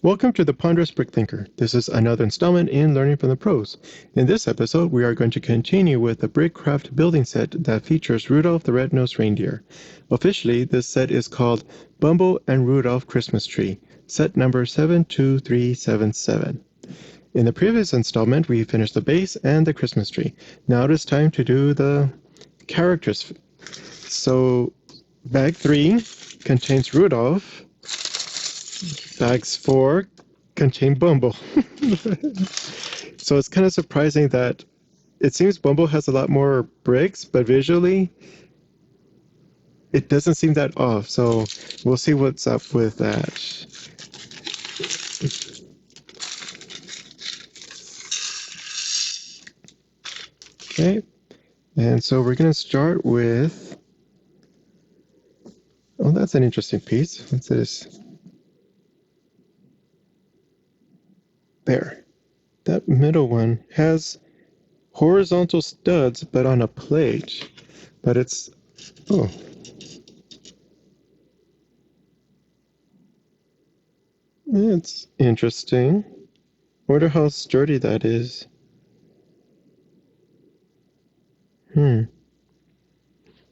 Welcome to the Ponderous Brick Thinker. This is another installment in Learning from the Pros. In this episode, we are going to continue with the BRICKCRAFT building set that features Rudolph the Red-Nosed Reindeer. Officially, this set is called Bumble and Rudolph Christmas Tree, set number 72377. In the previous installment, we finished the base and the Christmas tree. Now it is time to do the characters. So, bag 3 contains Rudolph. Bags 4 contain Bumble. So it's kind of surprising that it seems Bumble has a lot more bricks, but visually it doesn't seem that off. So we'll see what's up with that. Okay, and so we're going to start with... Oh, that's an interesting piece. What's this? There. That middle one has horizontal studs, but on a plate. But it's... Oh. It's interesting. Wonder how sturdy that is. And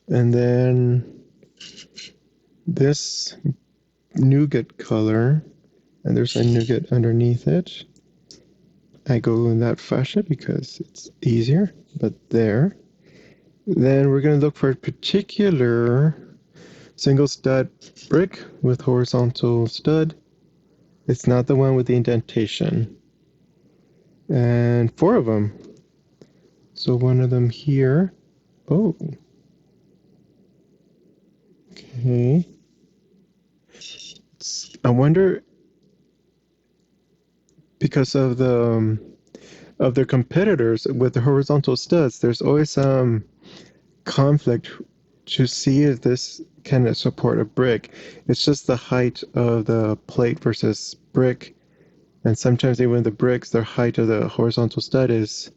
then this nougat color, and there's a nougat underneath it. I go in that fashion because it's easier, but there. Then we're going to look for a particular single stud brick with horizontal stud. It's not the one with the indentation. And 4 of them. So one of them here. Oh. Okay. I wonder, because of their competitors with the horizontal studs, there's always some conflict to see if this can support a brick. It's just the height of the plate versus brick, and sometimes even the bricks, their height of the horizontal stud is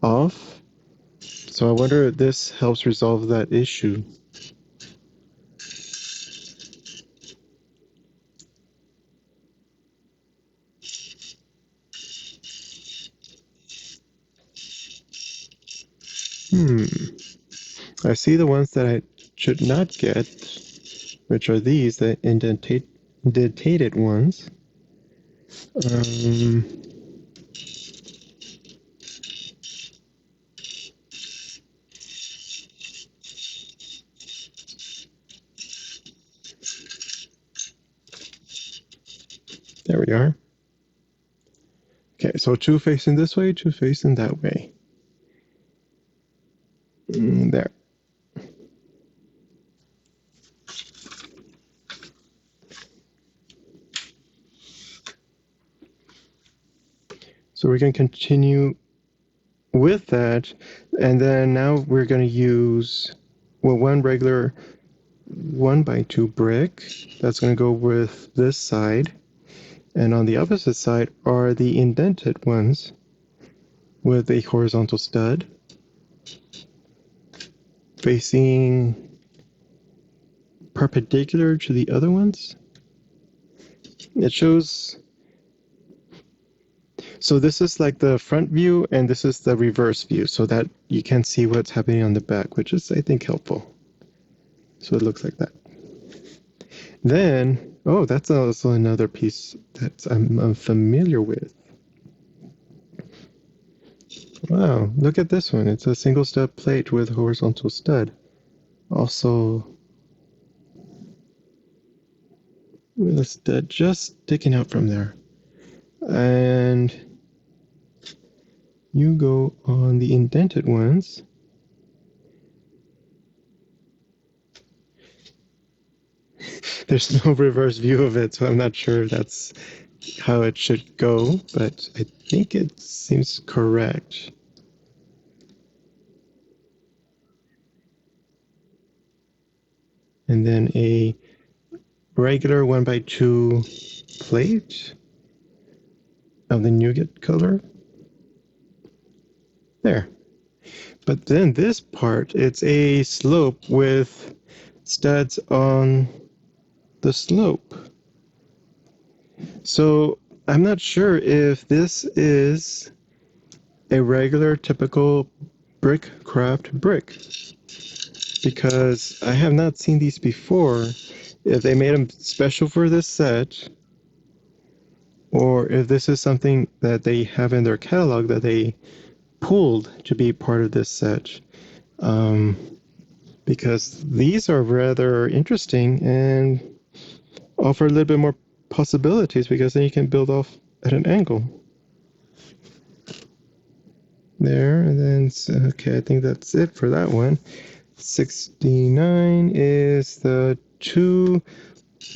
off. So I wonder if this helps resolve that issue. I see the ones that I should not get, which are these, the indentated ones. There we are. Okay, so 2 facing this way, 2 facing that way. There. So we're going to continue with that, and then now we're going to use, well, one regular 1x2 brick. That's going to go with this side, and on the opposite side are the indented ones with a horizontal stud facing perpendicular to the other ones. It shows... So this is like the front view, and this is the reverse view, so that you can see what's happening on the back, which is, I think, helpful. So it looks like that. Then, oh, that's also another piece that I'm familiar with. Wow, look at this one. It's a single stud plate with horizontal stud. Also, with a stud just sticking out from there. And you go on the indented ones. There's no reverse view of it, so I'm not sure that's how it should go, but I think it seems correct. And then a regular 1x2 plate of the nougat color. There. But then this part, it's a slope with studs on the slope. So I'm not sure if this is a regular, typical BRICKCRAFT brick, because I have not seen these before. If they made them special for this set, or if this is something that they have in their catalog that they pulled to be part of this set. Because these are rather interesting and offer a little bit more possibilities, because then you can build off at an angle. There, and then, okay, I think that's it for that one. 69 is the two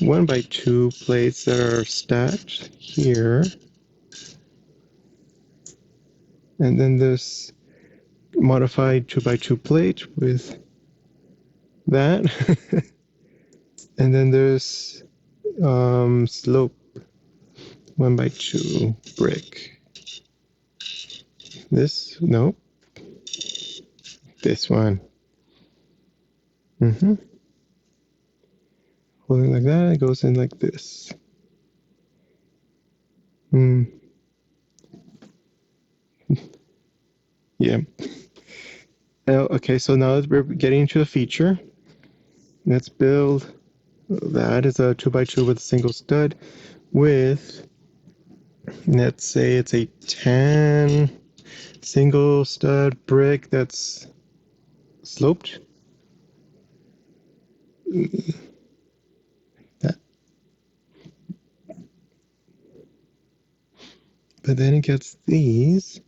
1x2 plates that are stacked here. And then this modified 2x2 plate with that. And then there's slope 1x2 brick. This, nope. This one. Holding like that, it goes in like this. Yeah. Okay, so now that we're getting into a feature, let's build. That is a 2x2 with a single stud with, let's say it's a 10 single stud brick that's sloped. That. But then it gets these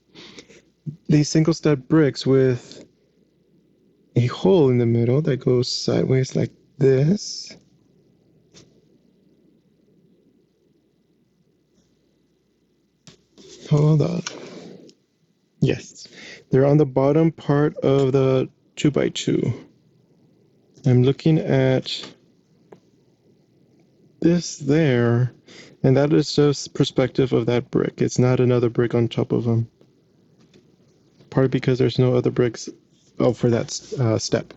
single stud bricks with a hole in the middle that goes sideways like this. Hold on. Yes, they're on the bottom part of the 2x2. I'm looking at this there, and that is just perspective of that brick. It's not another brick on top of them. Partly because there's no other bricks for that step.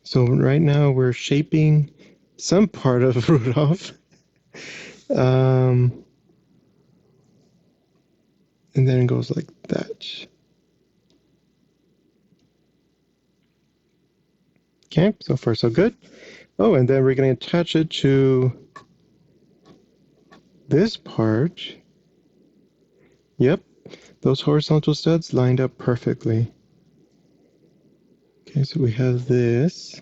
So right now we're shaping some part of Rudolph. And then it goes like that. Okay, so far so good. Oh, and then we're going to attach it to this part. Yep, those horizontal studs lined up perfectly. Okay, so we have this.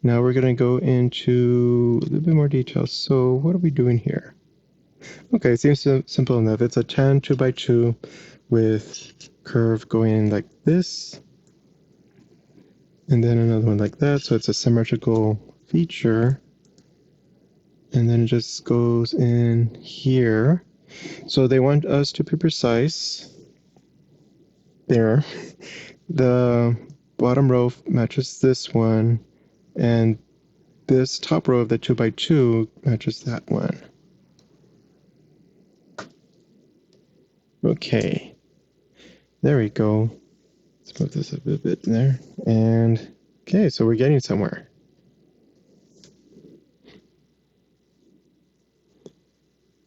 Now we're going to go into a little bit more detail. So what are we doing here? Okay, it seems simple enough. It's a 10 2x2 with curve going in like this, and then another one like that. So it's a symmetrical feature, and then it just goes in here. So they want us to be precise. There, the bottom row matches this one, and this top row of the 2x2 matches that one. Okay, there we go. Let's move this up a bit there. And okay, so we're getting somewhere.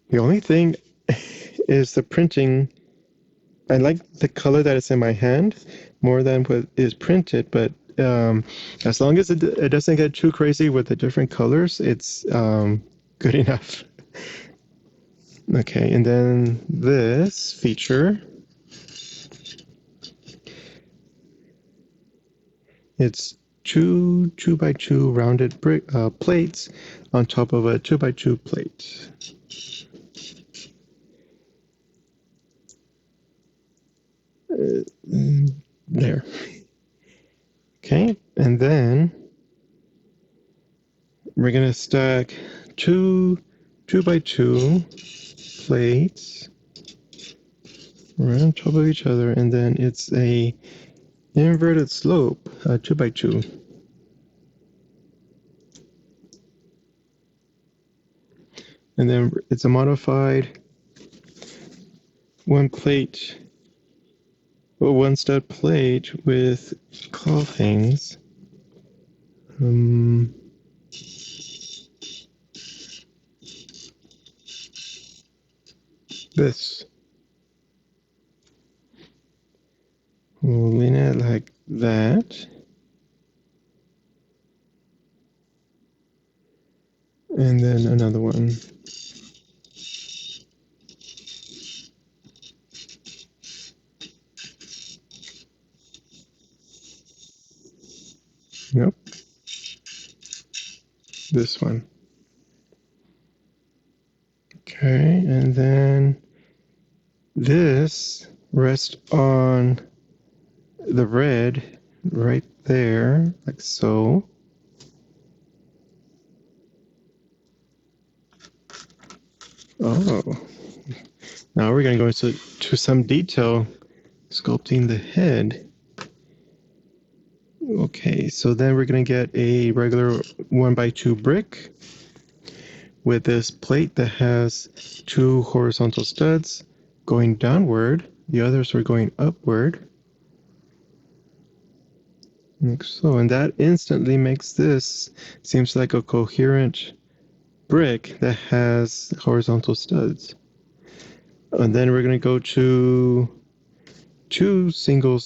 The only thing is the printing. I like the color that is in my hand more than what is printed, but as long as it doesn't get too crazy with the different colors, it's good enough. Okay, and then this feature, it's two 2x2 rounded brick plates on top of a 2x2 plate. There. Okay, and then we're gonna stack two 2x2 plates right on top of each other, and then it's a inverted slope 2x2. And then it's a modified one plate one stud plate with cloth hangs. This. We'll lean it like that. And then another one. Nope. This one. Okay, and then this rests on the red right there, like so. Oh, now we're going to go into some detail sculpting the head. Okay, so then we're going to get a regular 1x2 brick with this plate that has 2 horizontal studs going downward. The others are going upward. Like so, and that instantly makes this seems like a coherent brick that has horizontal studs. And then we're going to go to 2 single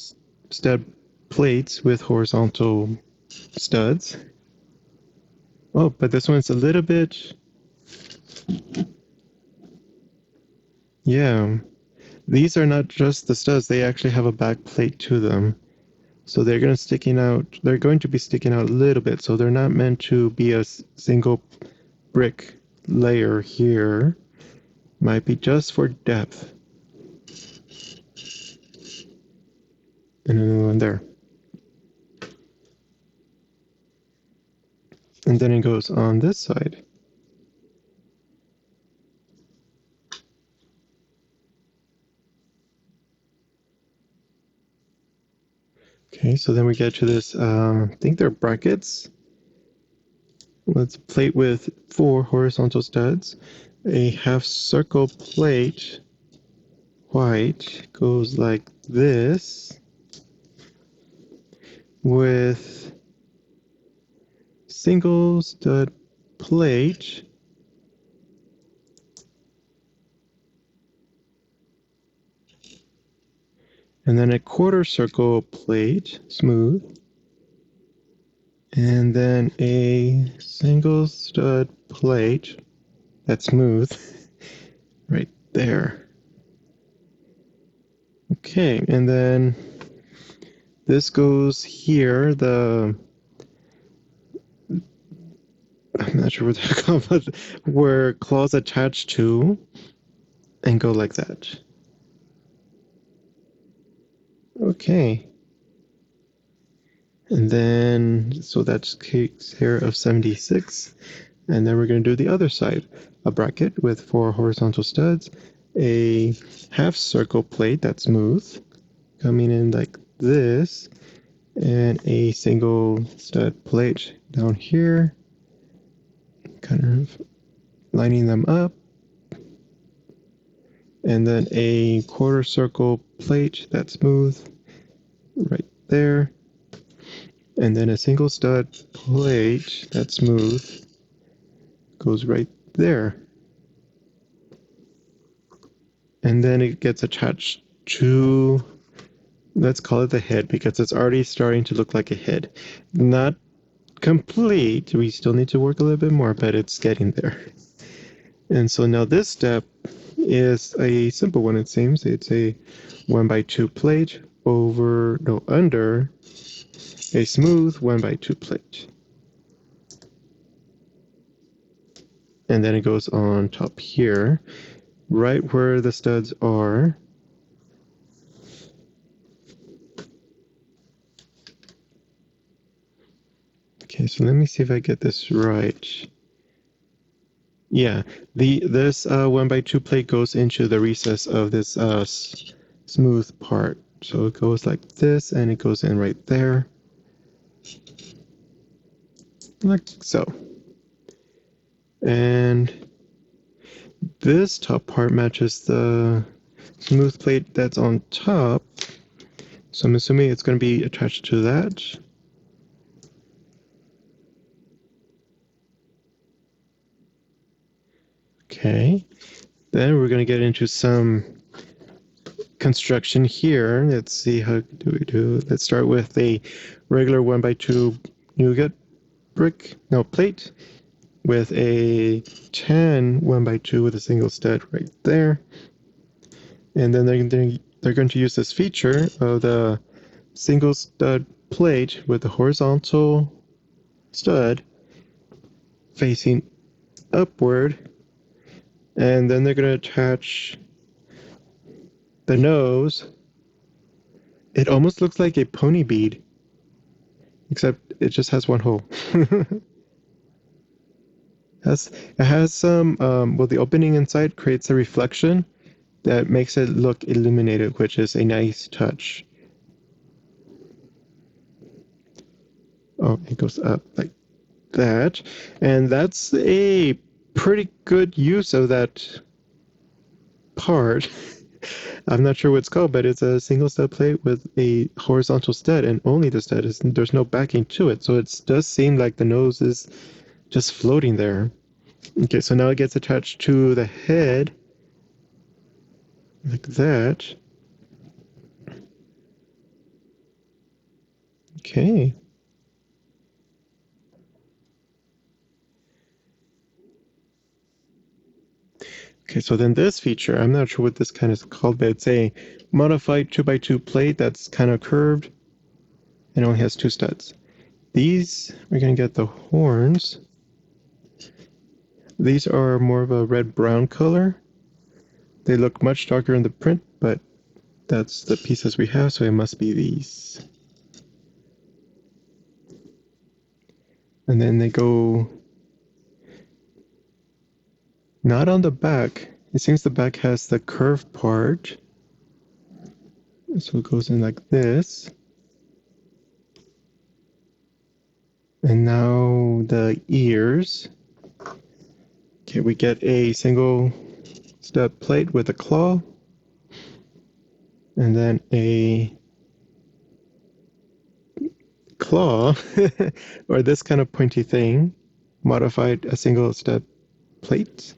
stud plates with horizontal studs. Oh, but this one's a little bit... Yeah, these are not just the studs, they actually have a back plate to them. So they're going to be sticking out a little bit, so they're not meant to be a single brick layer here. Might be just for depth. And another one there. And then it goes on this side. Okay, so then we get to this, I think they're brackets. Let's plate with 4 horizontal studs. A half circle plate, white, goes like this, with single stud plate, and then a quarter circle plate, smooth, and then a single stud plate that's smooth right there. Okay, and then this goes here, I'm not sure what they're called, but where claws attach to, and go like that. Okay. And then, so that takes care of 76. And then we're going to do the other side. A bracket with 4 horizontal studs, a half circle plate that's smooth, coming in like this, and a single stud plate down here, kind of lining them up, and then a quarter circle plate that's smooth right there, and then a single stud plate that's smooth goes right there. And then it gets attached to, let's call it the head, because it's already starting to look like a head. Not complete, we still need to work a little bit more, but it's getting there. And so now this step is a simple one, it seems. It's a 1x2 plate under a smooth 1x2 plate. And then it goes on top here, right where the studs are. Okay, so let me see if I get this right. Yeah, this 1x2 plate goes into the recess of this smooth part. So it goes like this, and it goes in right there. Like so. And this top part matches the smooth plate that's on top. So I'm assuming it's going to be attached to that. Okay. Then we're going to get into some construction here. Let's see, how do we do? Let's start with a regular 1x2 nougat plate with a tan 1x2 with a single stud right there. And then they're going to use this feature of the single stud plate with the horizontal stud facing upward, and then they're going to attach the nose. It almost looks like a pony bead, except it just has one hole. It has some, well, the opening inside creates a reflection that makes it look illuminated, which is a nice touch. Oh, it goes up like that. And that's a pretty good use of that part. I'm not sure what it's called, but it's a single stud plate with a horizontal stud, and only the stud. There's no backing to it, so it does seem like the nose is just floating there. Okay, so now it gets attached to the head like that. Okay. Okay, so then this feature, I'm not sure what this kind is called, but it's a modified 2x2 plate that's kind of curved and only has two studs. These, we're going to get the horns. These are more of a red-brown color. They look much darker in the print, but that's the pieces we have, so it must be these. And then they go not on the back. It seems the back has the curved part. So it goes in like this. And now the ears. Okay, we get a single stud plate with a claw. And then a claw, or this kind of pointy thing, modified a single stud plate.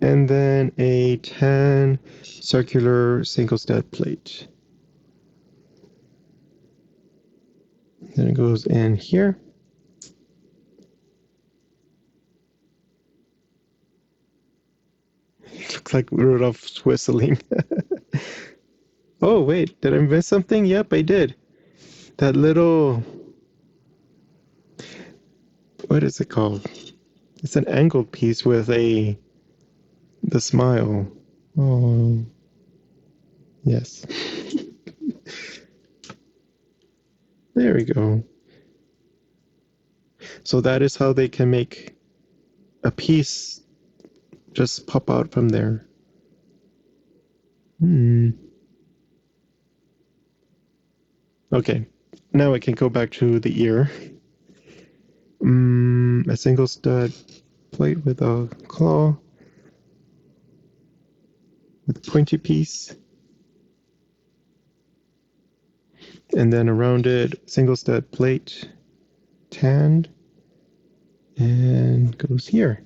And then a tan circular single stud plate. Then it goes in here. It looks like Rudolph's whistling. Oh, wait, did I miss something? Yep, I did. That little, what is it called? It's an angled piece with the smile. Oh, yes. There we go. So that is how they can make a piece just pop out from there. Okay, now I can go back to the ear. A single stud plate with a claw, with a pointy piece. And then around it, single stud plate, tanned, and goes here.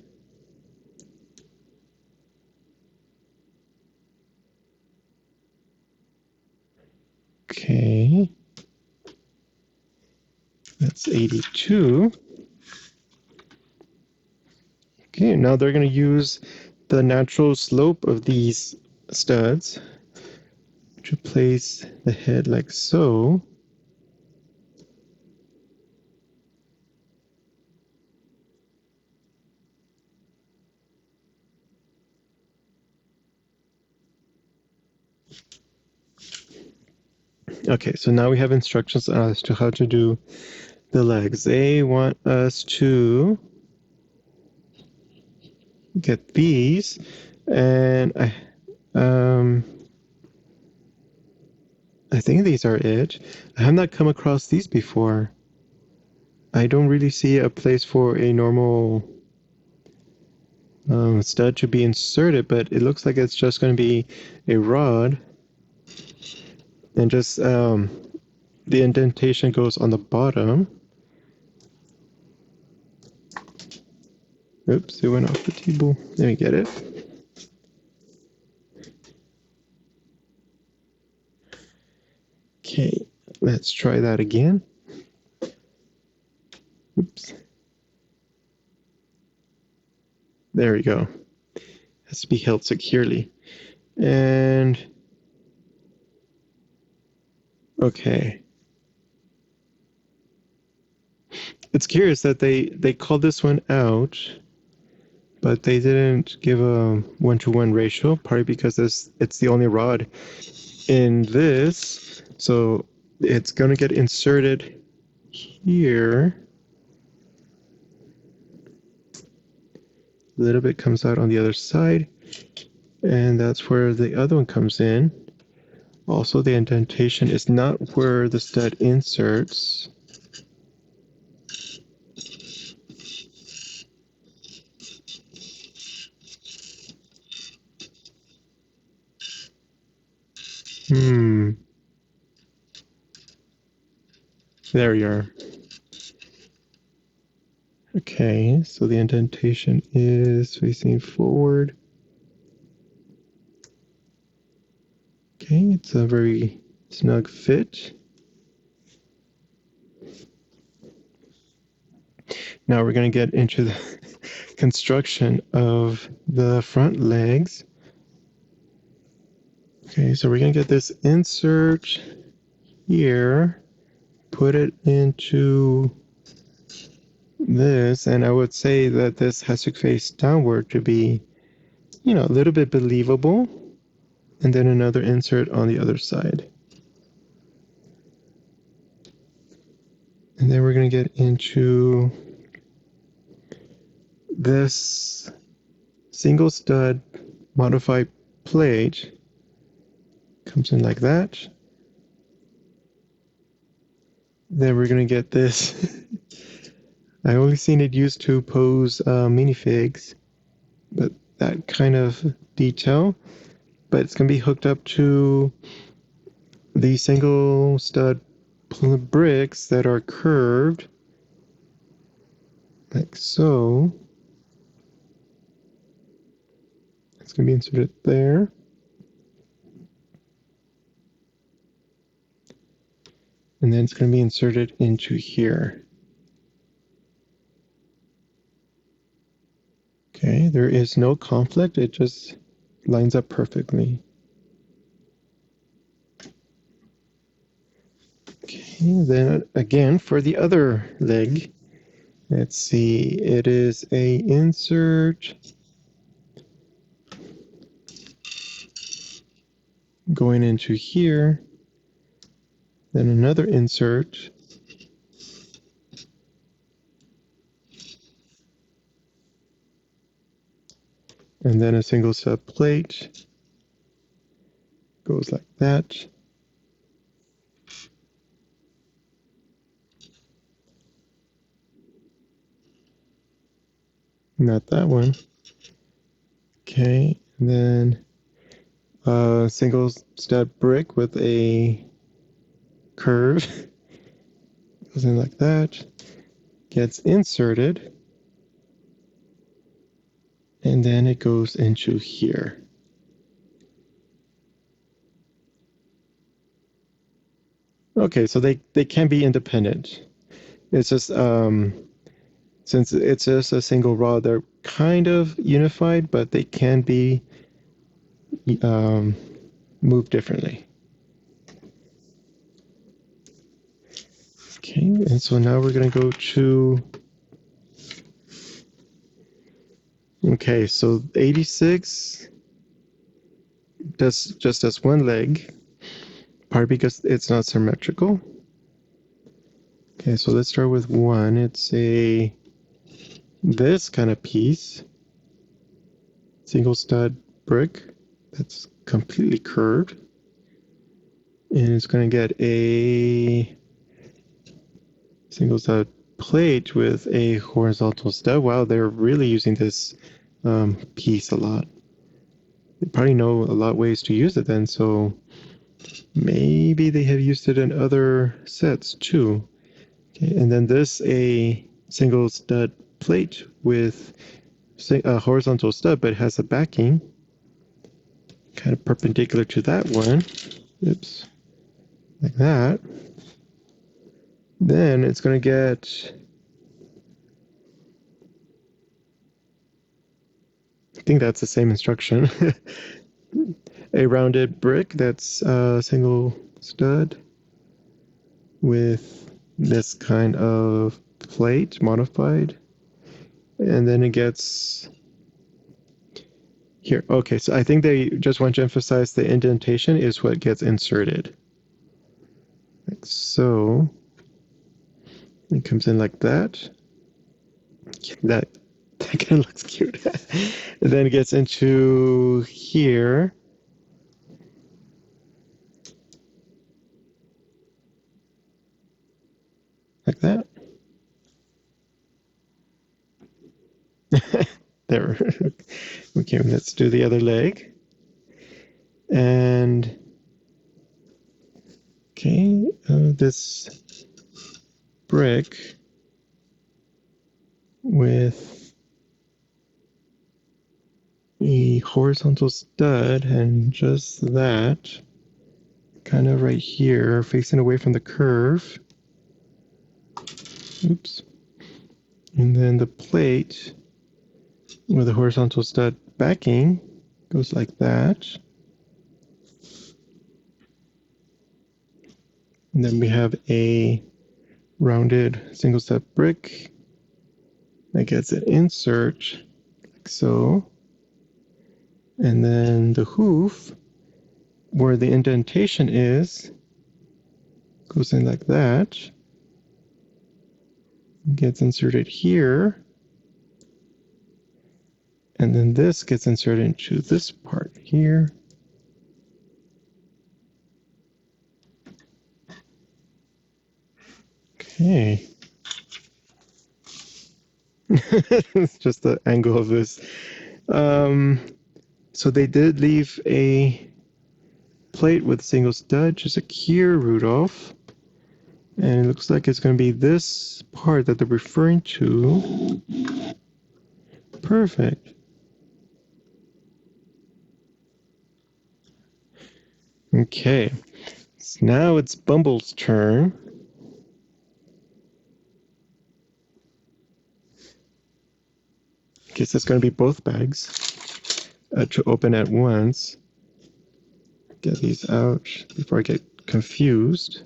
Okay. That's 82. Okay, now they're going to use the natural slope of these studs to place the head like so. Okay, so now we have instructions as to how to do the legs. They want us to get these, and I think these are it. I have not come across these before. I don't really see a place for a normal stud to be inserted, but it looks like it's just going to be a rod. And just the indentation goes on the bottom. Oops, it went off the table. Let me get it. Okay, let's try that again. Oops. There we go. Has to be held securely. And okay. It's curious that they called this one out, but they didn't give a 1-to-1 ratio, partly because it's the only rod in this. So it's going to get inserted here. A little bit comes out on the other side, and that's where the other one comes in. Also, the indentation is not where the stud inserts. There we are. Okay, so the indentation is facing forward. Okay, it's a very snug fit. Now we're going to get into the construction of the front legs. Okay, so we're going to get this insert here, put it into this, and I would say that this has to face downward to be, a little bit believable, and then another insert on the other side. And then we're going to get into this single stud modified plate. Comes in like that. Then we're going to get this. I only seen it used to pose minifigs, but that kind of detail. But it's going to be hooked up to the single stud bricks that are curved, like so. It's going to be inserted there. And then it's going to be inserted into here. Okay, there is no conflict. It just lines up perfectly. Okay, then again, for the other leg, let's see, it is a insert going into here, then another insert, and then a single stud plate goes like that. Not that one. Okay, and then a single stud brick with a curve goes in like that, gets inserted, and then it goes into here. Okay, so they can be independent. It's just since it's just a single rod, they're kind of unified, but they can be moved differently. Okay, and so now we're going to go to, okay, so 86 just does one leg, partly because it's not symmetrical. Okay, so let's start with one. It's this kind of piece, single stud brick that's completely curved, and it's going to get a single stud plate with a horizontal stud. Wow, they're really using this piece a lot. They probably know a lot of ways to use it then, so Maybe they have used it in other sets too. Okay, and then this a single stud plate with a horizontal stud, but it has a backing kind of perpendicular to that one. Oops, like that. Then it's going to get, I think that's the same instruction. A rounded brick that's a single stud with this kind of plate modified. And then it gets here. Okay, so I think they just want to emphasize the indentation is what gets inserted. Like so. It comes in like that. That kind of looks cute. And then it gets into here. Like that. There. Okay, let's do the other leg. And okay, this brick with a horizontal stud and just that kind of right here facing away from the curve. Oops. And then the plate with a horizontal stud backing goes like that. And then we have a rounded single step brick that gets an insert like so. And then the hoof, where the indentation is, goes in like that. Gets inserted here. And then this gets inserted into this part here. Okay. It's just the angle of this. So they did leave a plate with a single stud, just a cure Rudolph. And it looks like it's going to be this part that they're referring to. Perfect. Okay, so now it's Bumble's turn. Okay, so it's going to be both bags to open at once. Get these out before I get confused.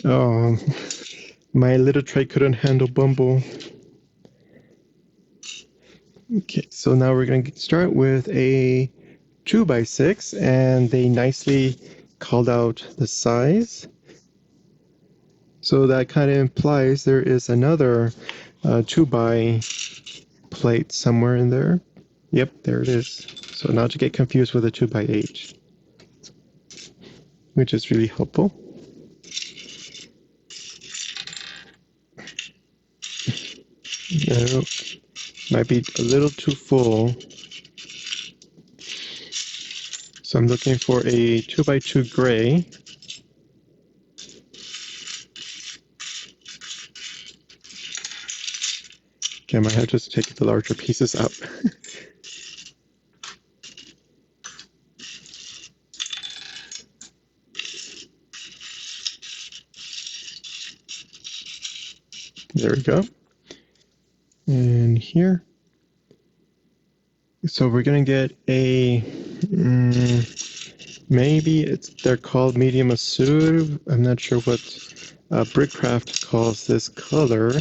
Oh, my little tray couldn't handle Bumble. Okay, so now we're going to start with a 2x6, and they nicely called out the size. So that kind of implies there is another 2x plate somewhere in there. Yep, there it is. So not to get confused with a 2x8, which is really helpful. No, might be a little too full. So I'm looking for a 2x2 gray. Okay, I might have to just take the larger pieces out. There we go. And here. So we're going to get a, maybe they're called medium azure. I'm not sure what BRICKCRAFT calls this color.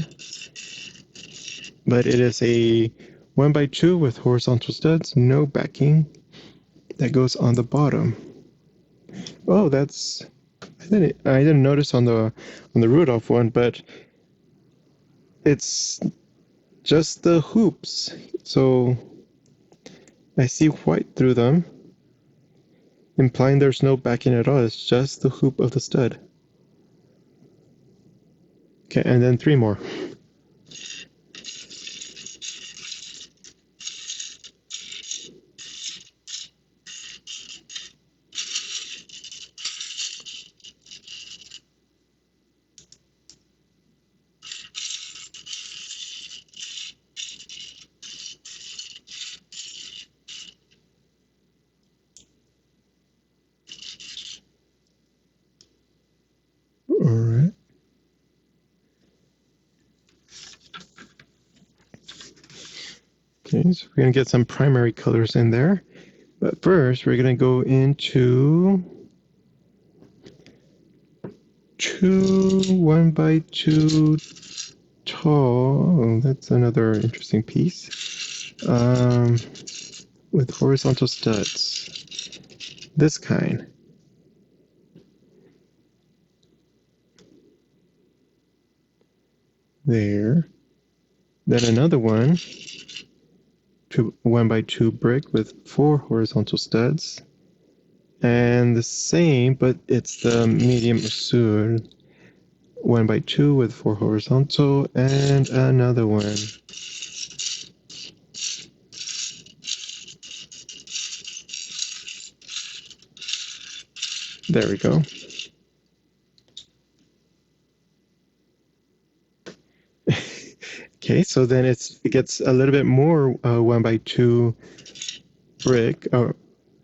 But it is a 1x2 with horizontal studs, no backing, that goes on the bottom. Oh, that's I didn't notice on the Rudolph one, but it's just the hoops. So I see white through them, implying there's no backing at all. It's just the hoop of the stud. Okay, and then 3 more. All right. Okay, so we're gonna get some primary colors in there. But first, we're gonna go into 2 1x2 tall. Oh, that's another interesting piece. With horizontal studs. This kind. There. Then another one, 1x2 brick with 4 horizontal studs. And the same, but it's the medium sur. 1x2 with 4 horizontal, and another one. There we go. Okay, so then it gets a little bit more 1x2 brick, or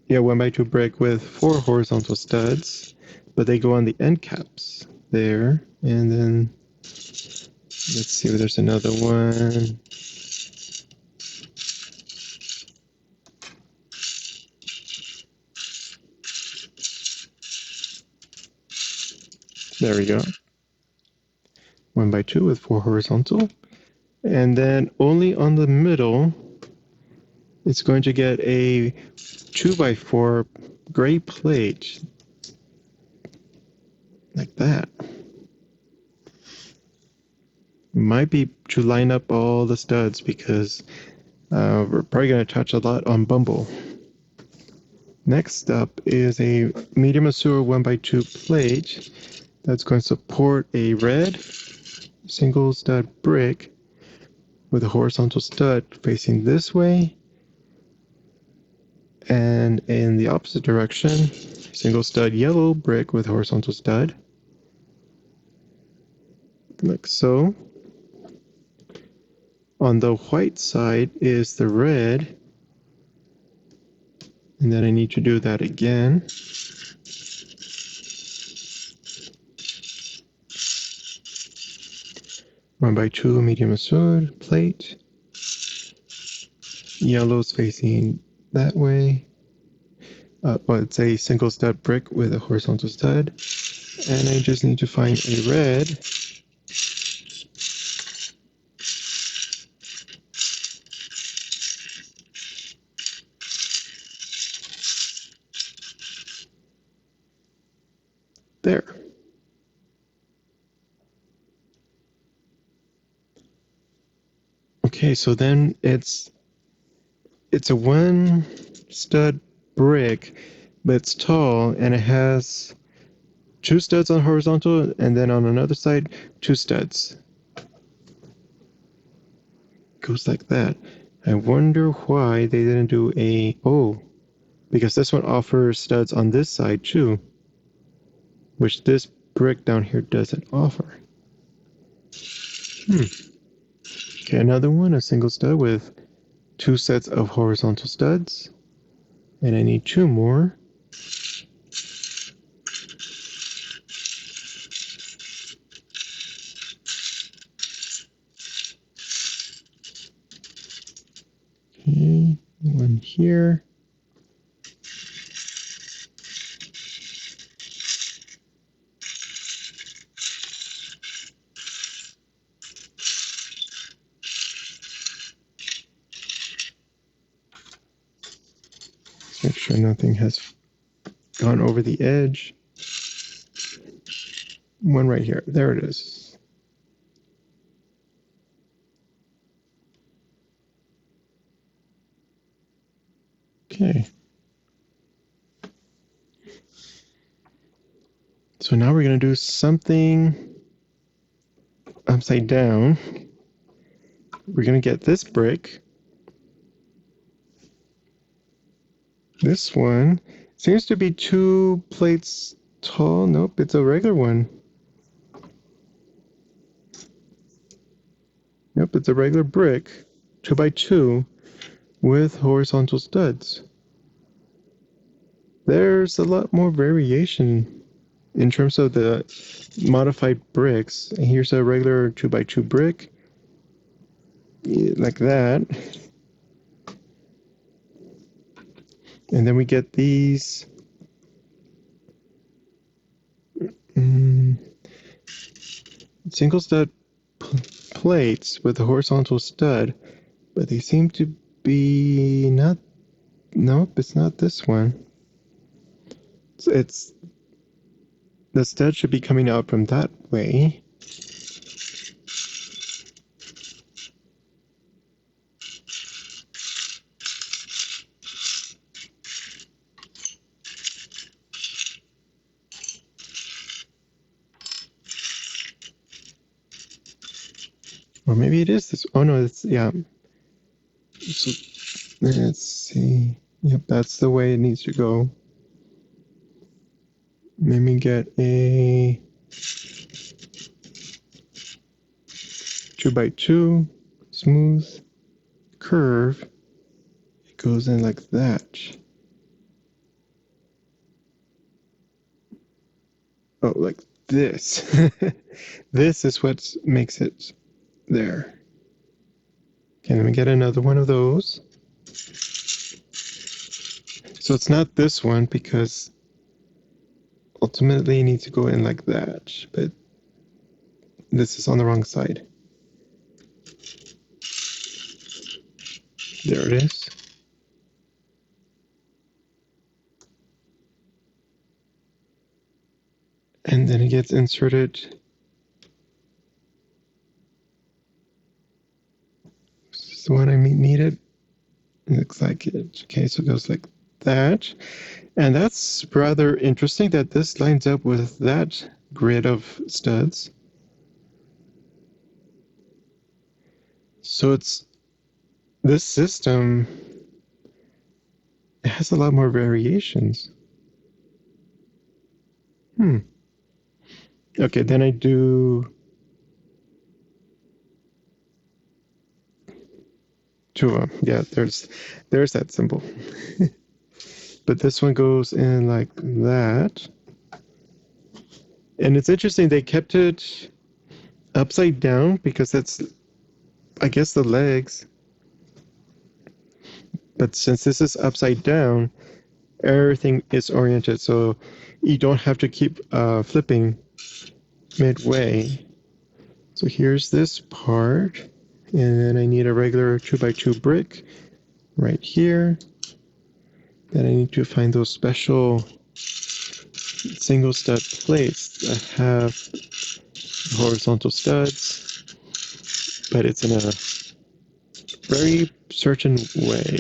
yeah, 1x2 brick with 4 horizontal studs, but they go on the end caps there, and then let's see if there's another one. There we go. 1x2 with 4 horizontal, and then only on the middle, it's going to get a 2x4 gray plate, like that. Might be to line up all the studs because we're probably going to touch a lot on Bumble. Next up is a medium Azure 1x2 plate that's going to support a red single stud brick with a horizontal stud facing this way, and in the opposite direction, single stud yellow brick with horizontal stud, like so. On the white side is the red, and then I need to do that again. One by two medium sword plate. Yellow's facing that way. Well, it's a single stud brick with a horizontal stud. And I just need to find a red. There. Okay, so then it's a one stud brick, but it's tall and it has 2 studs on horizontal, and then on another side, 2 studs. Goes like that. I wonder why they didn't do a, because this one offers studs on this side too, which this brick down here doesn't offer. Okay, another one, a single stud with 2 sets of horizontal studs, and I need 2 more. Okay, one here. Make sure nothing has gone over the edge. One right here. There it is. Okay. So now we're going to do something upside down. We're going to get this brick. This one seems to be 2 plates tall. Nope, it's a regular one. Yep, it's a regular brick, 2 by 2, with horizontal studs. There's a lot more variation in terms of the modified bricks. Here's a regular 2 by 2 brick, like that. And then we get these single stud plates with a horizontal stud, but they seem to be not. Nope, it's not this one. It's the stud should be coming out from that way. Or maybe it is this. Oh no, it's, yeah. So let's see. Yep, that's the way it needs to go. Let me get a 2 by 2 smooth curve. It goes in like that. Oh, like this. This is what makes it there. Okay, let me get another one of those. So it's not this one because ultimately it needs to go in like that, but this is on the wrong side. There it is. And then it gets inserted. This is the one I needed. It looks like it. Okay, so it goes like that. And that's rather interesting that this lines up with that grid of studs. So it's this system, it has a lot more variations. Okay, then I do 2 of them. Yeah, there's that symbol. But this one goes in like that. And it's interesting, they kept it upside down because that's, I guess, the legs. But since this is upside down, everything is oriented, so you don't have to keep flipping midway. So here's this part, and then I need a regular 2 by 2 brick right here. Then I need to find those special single stud plates that have horizontal studs, but it's in a very certain way.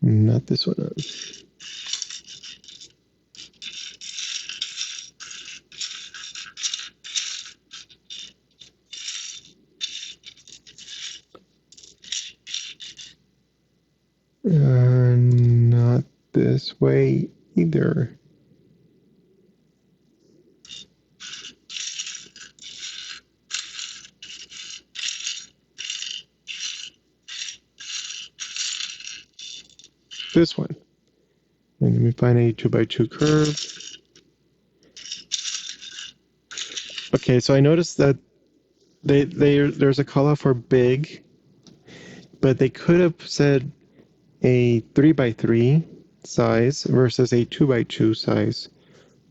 Not this one. Not this way either. This one. And let me find a 2 by 2 curve. Okay, so I noticed that there's a call out for big, but they could have said a 3 by 3 size versus a 2 by 2 size,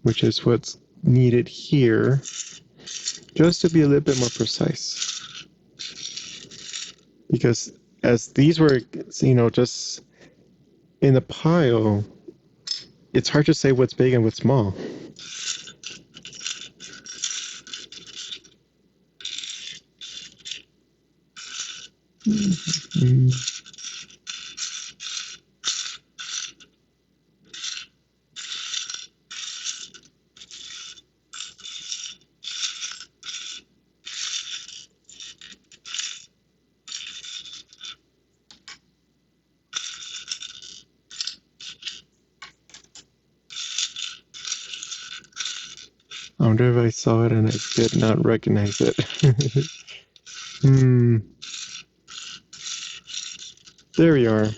which is what's needed here, just to be a little bit more precise. because as these were, just in the pile, it's hard to say what's big and what's small. Mm. I wonder if I saw it and I did not recognize it. There we are.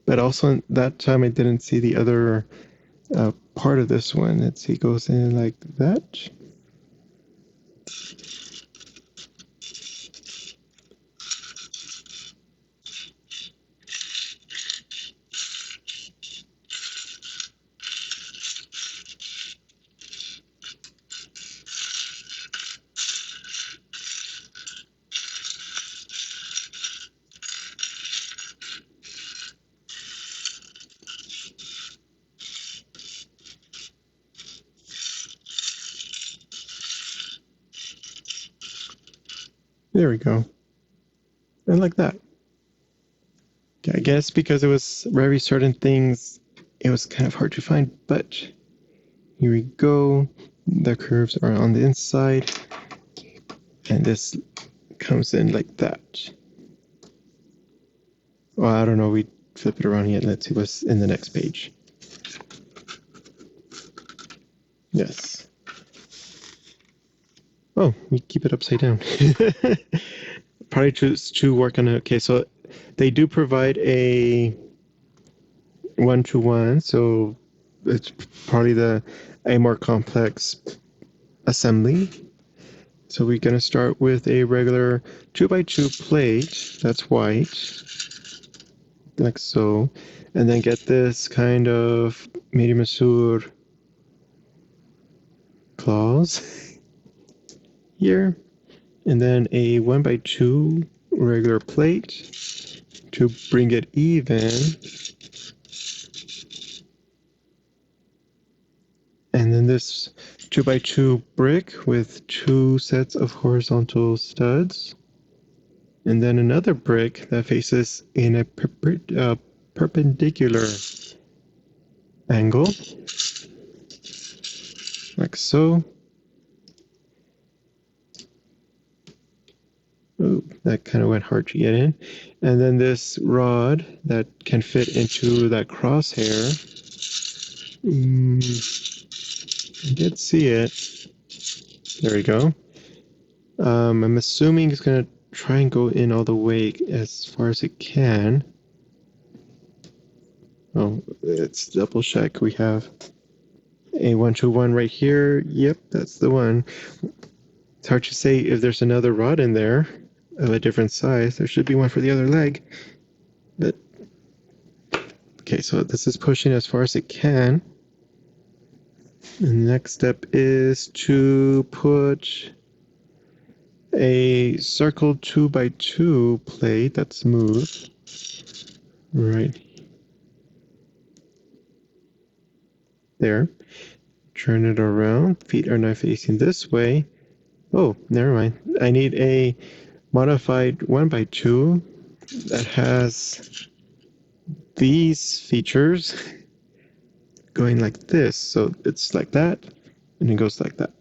But also that time I didn't see the other part of this one. Let's see, it goes in like that. There we go. And like that. I guess because it was very certain things, it was kind of hard to find, but here we go. The curves are on the inside, and this comes in like that. Well, I don't know, we flip it around yet. Let's see what's in the next page. Yes. Oh, we keep it upside down. Probably choose to work on it. Okay, so they do provide a one-to-one, so it's probably a more complex assembly. So we're gonna start with a regular 2x2 plate that's white, like so, and then get this kind of medium azure claws here, and then a 1x2 regular plate to bring it even. And then this 2x2 brick with 2 sets of horizontal studs. And then another brick that faces in a perpendicular angle, like so. Oh, that kind of went hard to get in. And then this rod that can fit into that crosshair. I did see it. There we go. I'm assuming it's going to try and go in all the way as far as it can. Oh, it's double check. We have a 1-2-1 right here. Yep, that's the one. It's hard to say if there's another rod in there of a different size. There should be one for the other leg. But okay, so this is pushing as far as it can. And the next step is to put a circle 2x2 plate that's smooth right there. Turn it around. Feet are now facing this way. Oh, never mind. I need a modified 1x2 that has these features going like this. So it's like that, and it goes like that.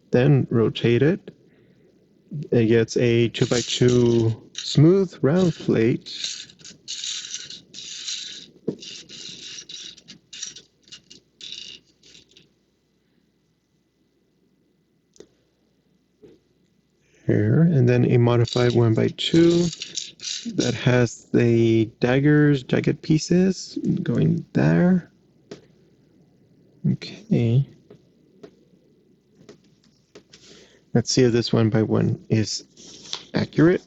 Then rotate it. It gets a 2x2 smooth round plate. Here, and then a modified 1x2 that has the jagged pieces going there. Okay. Let's see if this 1x1 is accurate.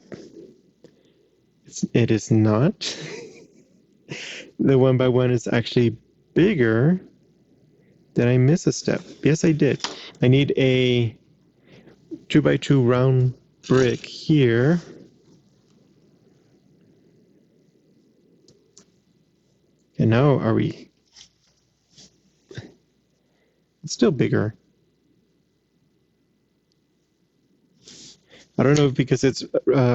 It is not. The 1x1 is actually bigger. Did I miss a step? Yes, I did. I need a 2x2 round brick here. And now are we... It's still bigger. I don't know if because it's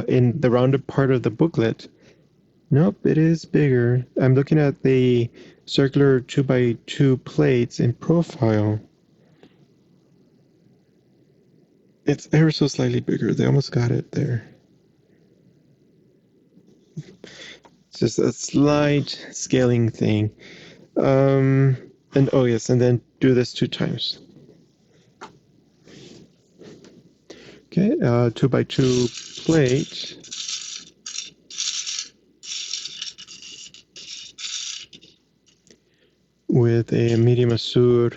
in the rounded part of the booklet. Nope, it is bigger. I'm looking at the circular 2x2 plates in profile. It's ever so slightly bigger. They almost got it there. It's just a slight scaling thing. And oh yes, and then do this 2 times. Okay, 2x2 plate. With a medium assure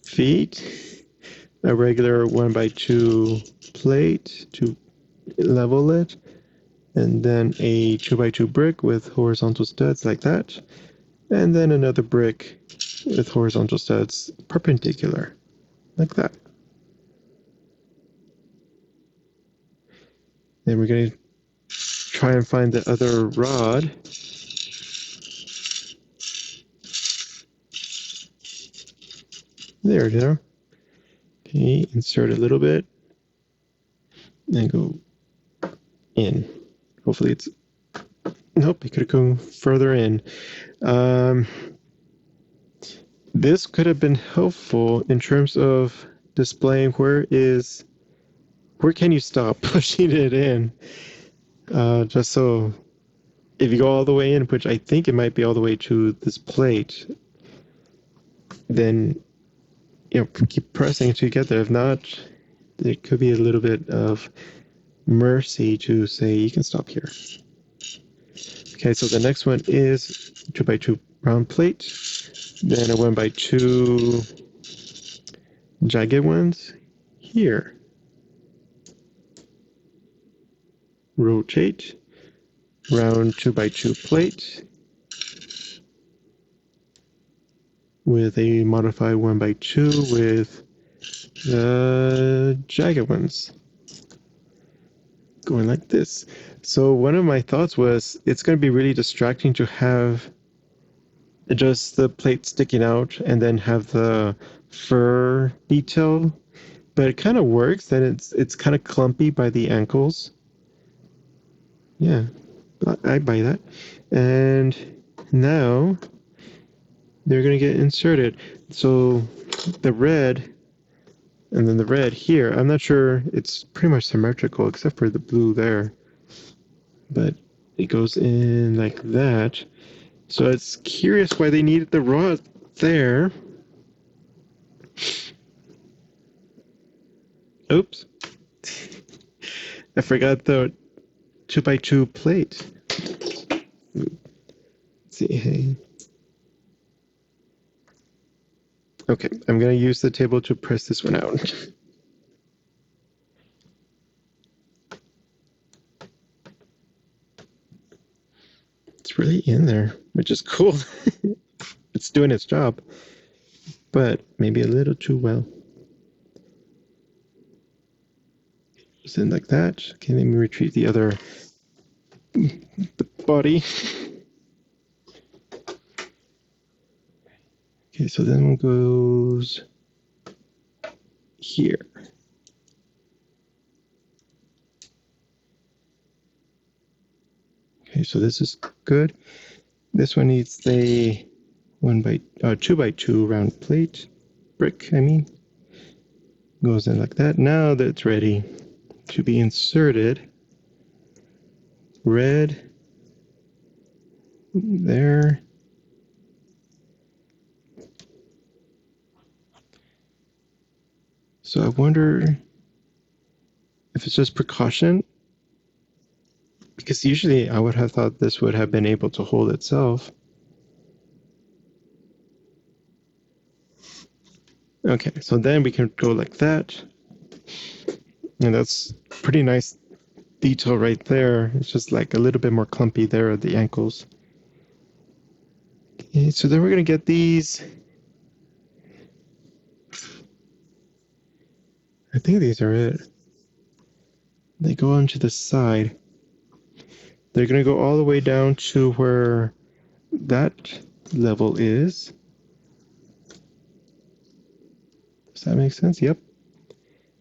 feet, a regular 1x2 plate to level it, and then a 2x2 brick with horizontal studs like that, and then another brick with horizontal studs perpendicular like that. Then we're going to try and find the other rod. There we go. Okay, insert a little bit and go in. Hopefully it's... Nope, it could have gone further in. This could have been helpful in terms of displaying where can you stop pushing it in. Just so if you go all the way in, which I think it might be all the way to this plate, then keep pressing until you get there. If not, there could be a little bit of mercy to say you can stop here. Okay, so the next one is 2x2 round plate, then a 1x2 jagged ones here. Rotate, round 2x2 plate with a modified 1x2 with the jagged ones. Going like this. So one of my thoughts was it's going to be really distracting to have just the plate sticking out and then have the fur detail, but it kind of works. Then it's kind of clumpy by the ankles. Yeah, I buy that. And now they're going to get inserted. So the red and then the red here, I'm not sure, it's pretty much symmetrical except for the blue there. But it goes in like that. So it's curious why they needed the rod there. Oops. I forgot the 2x2 plate. Let's see, hey. Okay, I'm going to use the table to press this one out. It's really in there, which is cool. It's doing its job, but maybe a little too well. Just in like that. Okay, let me retrieve the other body. Okay, so then one goes here. Okay, so this is good. This one needs the 2x2 round plate, brick, I mean. Goes in like that. Now that it's ready to be inserted, red, there. So I wonder if it's just precaution, because usually I would have thought this would have been able to hold itself. Okay, so then we can go like that. And that's pretty nice detail right there. It's just like a little bit more clumpy there at the ankles. Okay, so then we're going to get these. I think these are it. They go onto the side. They're going to go all the way down to where that level is. Does that make sense? Yep.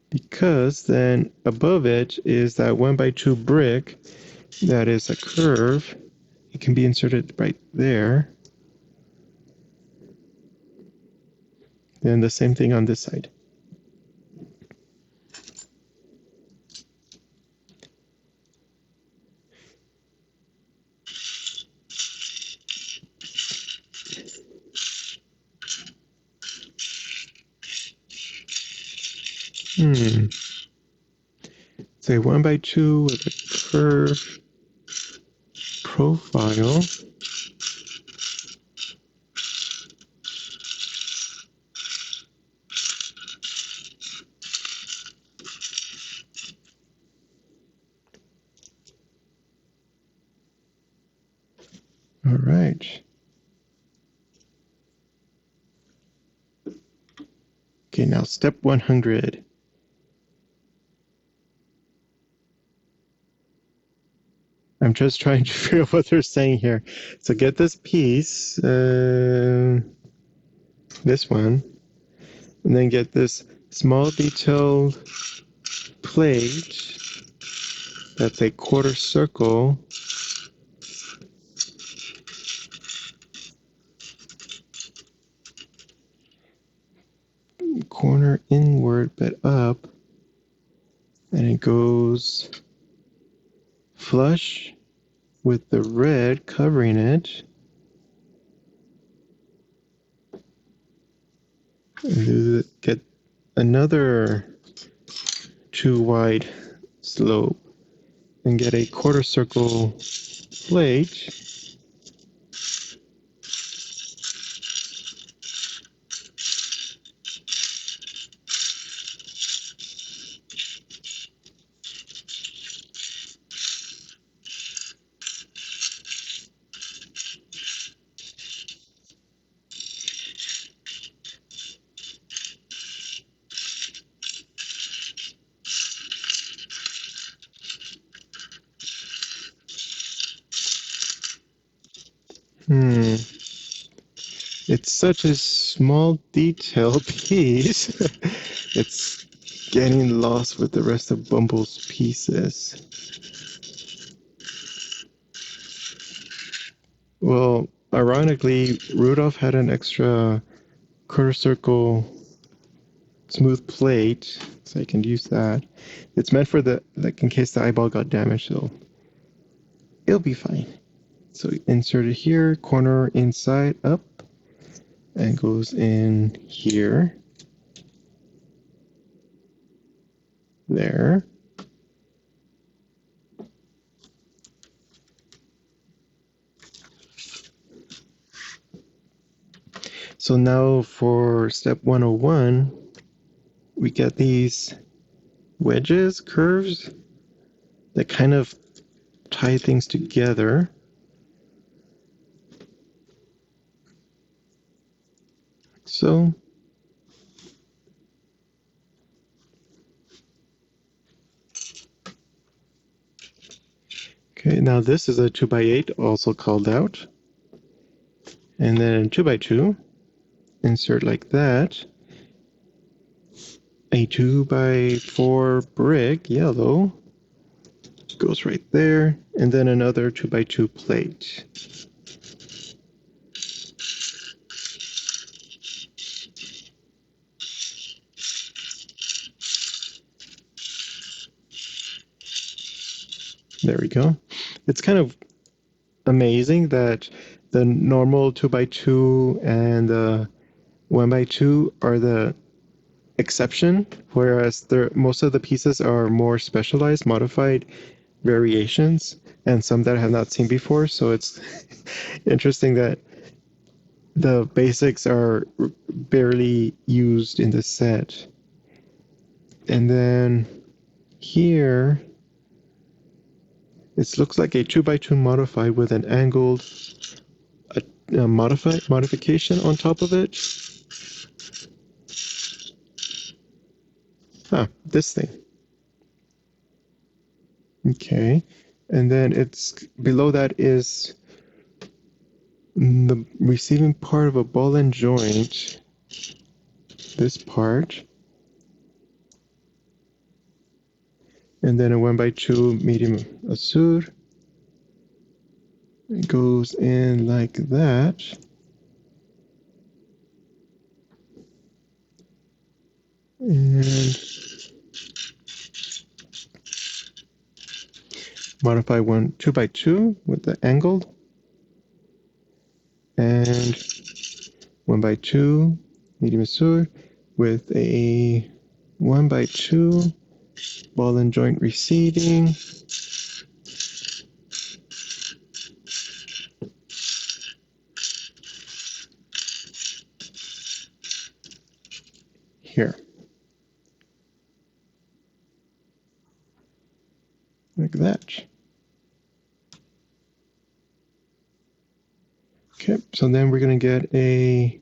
Because then above it is that 1x2 brick that is a curve. It can be inserted right there. Then the same thing on this side. Say 1x2 with a curve profile. All right. Okay, now step 100. I'm just trying to figure out what they're saying here. So get this piece, this one, and then get this small detailed plate that's a quarter circle. Corner inward but up, and it goes flush with the red covering it. And get another 2 wide slope and get a quarter circle plate. It's such a small detail piece. It's getting lost with the rest of Bumble's pieces. Well, ironically, Rudolph had an extra quarter circle smooth plate, so I can use that. It's meant for the, like, in case the eyeball got damaged, so it'll be fine. So insert it here, corner inside up, and goes in here. There. So now for step 101, we get these wedges, curves, that kind of tie things together. So okay, now this is a 2x8, also called out. And then 2x2, insert like that. A 2x4 brick, yellow, goes right there. And then another 2x2 plate. There we go. It's kind of amazing that the normal 2x2 and the 1x2 are the exception, whereas most of the pieces are more specialized, modified variations, and some that I have not seen before. So it's interesting that the basics are barely used in this set. And then here, it looks like a 2x2 modified with an angled modification on top of it. This thing. Okay. And then it's below that is the receiving part of a ball and joint. This part. And then a 1x2 medium azur. It goes in like that. And modify 2x2 with the angled. And 1x2 medium azur with a 1x2 ball and joint receiving. Here. Like that. Okay, so then we're going to get a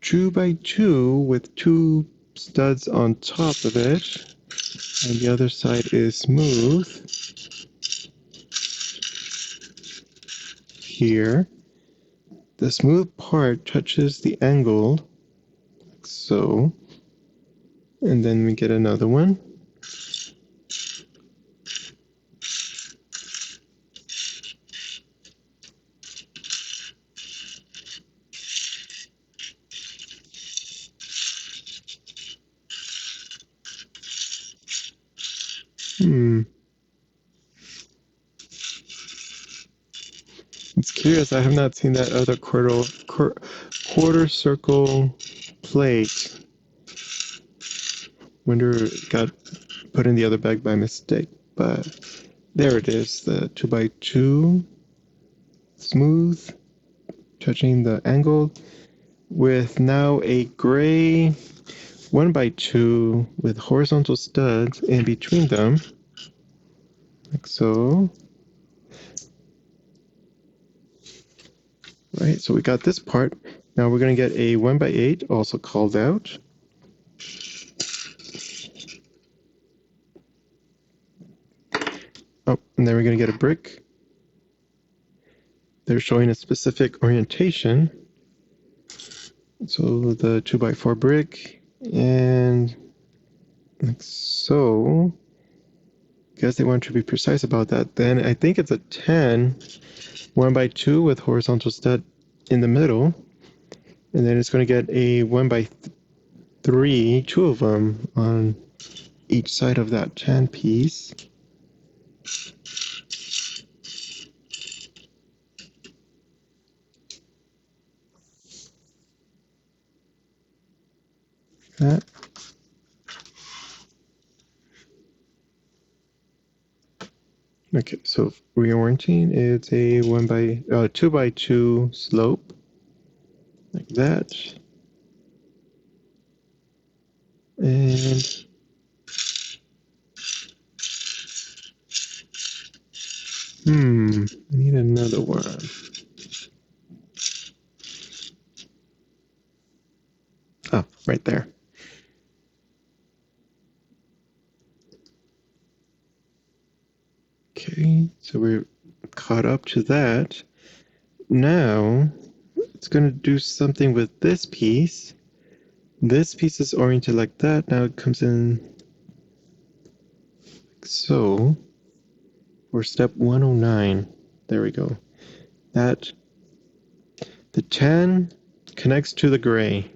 2x2 with two studs on top of it, and the other side is smooth. Here, the smooth part touches the angled, like so, and then we get another one. It's curious, I have not seen that other quarter circle plate. Wonder it got put in the other bag by mistake, but there it is, the 2x2, smooth, touching the angle, with now a gray 1x2 with horizontal studs in between them, like so. Right, so we got this part. Now we're going to get a 1x8, also called out. Oh, and then we're going to get a brick. They're showing a specific orientation. So the 2x4 brick, and like so. Guess they want to be precise about that. Then I think it's a 10, 1x2 with horizontal stud in the middle. And then it's going to get a 1x3, two of them on each side of that 10 piece. That. Okay, so reorienting, it's a 2x2 slope, like that. And I need another one. Oh, right there. Okay, so we're caught up to that. Now, it's going to do something with this piece. This piece is oriented like that. Now it comes in like so. For step 109. There we go. That, the 10 connects to the gray.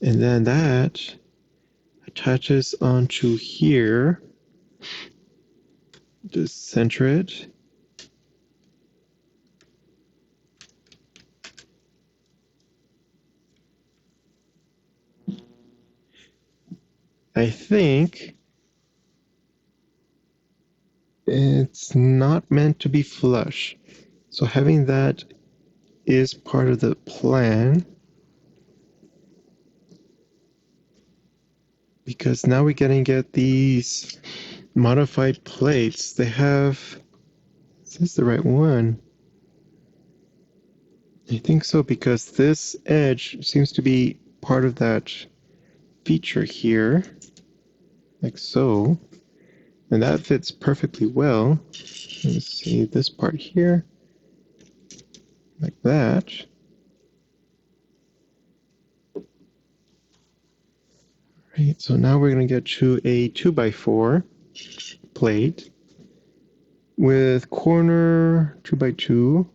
And then that attaches onto here. Just center it. I think it's not meant to be flush. So having that is part of the plan. Because now we're going to get these modified plates. They have, is this the right one? I think so, because this edge seems to be part of that feature here, like so. And that fits perfectly well. Let's see this part here, like that. Right, so now we're going to get to a 2x4 plate with corner 2x2.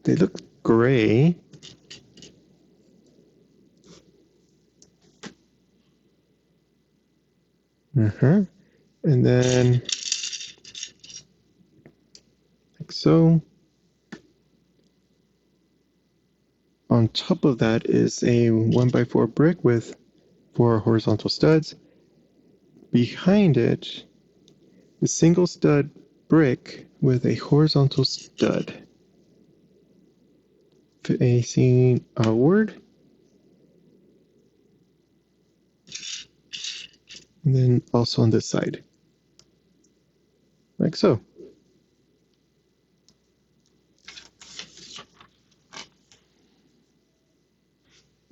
They look gray. And then like so. On top of that is a 1x4 brick with 4 horizontal studs. Behind it, a single stud brick with a horizontal stud facing outward. And then also on this side, like so.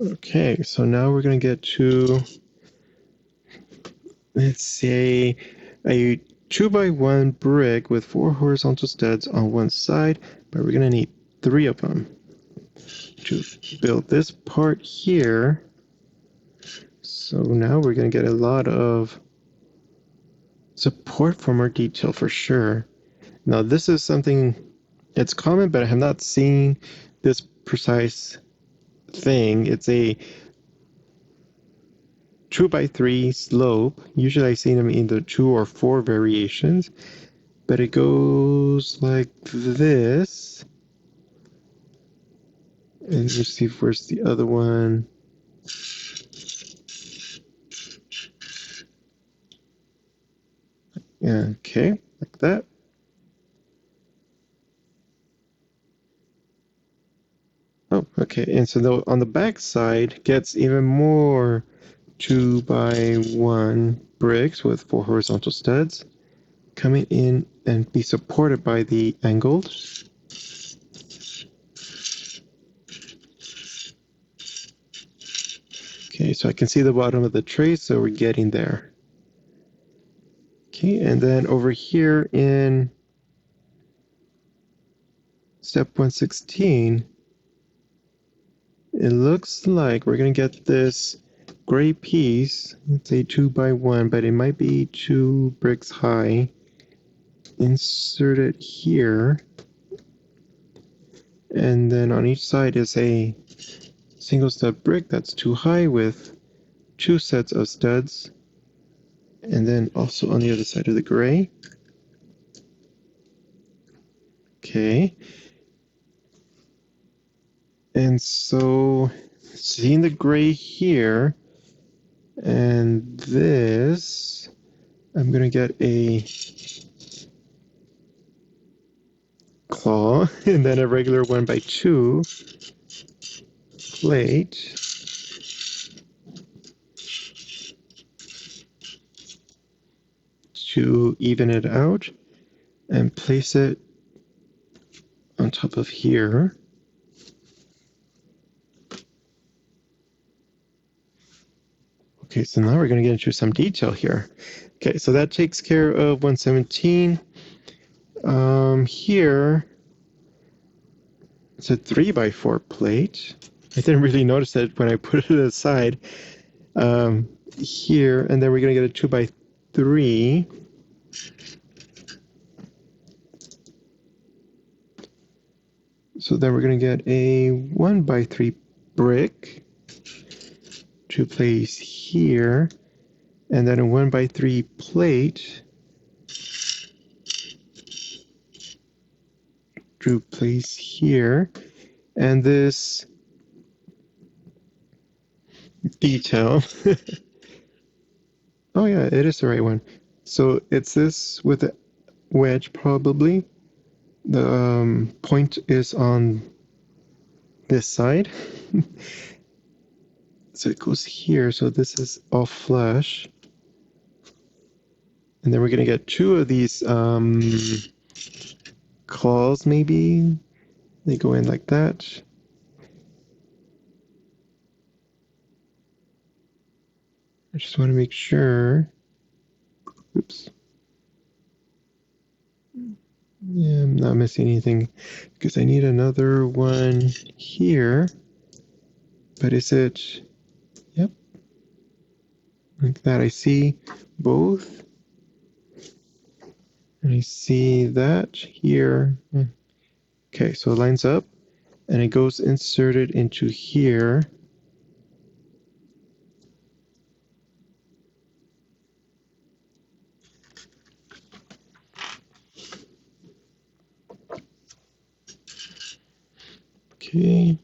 Okay, so now we're going to get to, let's say, a 2x1 brick with 4 horizontal studs on one side, but we're going to need 3 of them to build this part here. So now we're going to get a lot of support from our detail for sure. Now this is something, it's common, but I have not seen this precise thing. It's a 2x3 slope. Usually I see them in the 2 or 4 variations, but it goes like this. And let's see where's the other one. Yeah, okay, like that. Oh, okay, and so on the back side gets even more 2x1 bricks with 4 horizontal studs coming in and be supported by the angles. Okay, so I can see the bottom of the tray, so we're getting there. Okay, and then over here in step 116, it looks like we're going to get this gray piece. It's a 2x1, but it might be 2 bricks high. Insert it here. And then on each side is a single stud brick that's 2 high with 2 sets of studs. And then also on the other side of the gray. Okay. And so seeing the gray here and this, I'm going to get a claw and then a regular 1x2 plate. To even it out and place it on top of here. Okay, so now we're going to get into some detail here. Okay, so that takes care of 117. Here, it's a 3x4 plate. I didn't really notice it when I put it aside. Here, and then we're going to get a 2x3. So then we're going to get a 1x3 brick to place here, and then a 1x3 plate to place here, and this detail. Oh yeah, it is the right one. So it's this with a wedge probably. The point is on this side. So it goes here, so this is all flush. And then we're going to get 2 of these claws maybe. They go in like that. I just want to make sure. Oops. Yeah, I'm not missing anything because I need another one here. But is it? Yep. Like that. I see both. And I see that here. Okay, so it lines up and it goes inserted into here. Okay.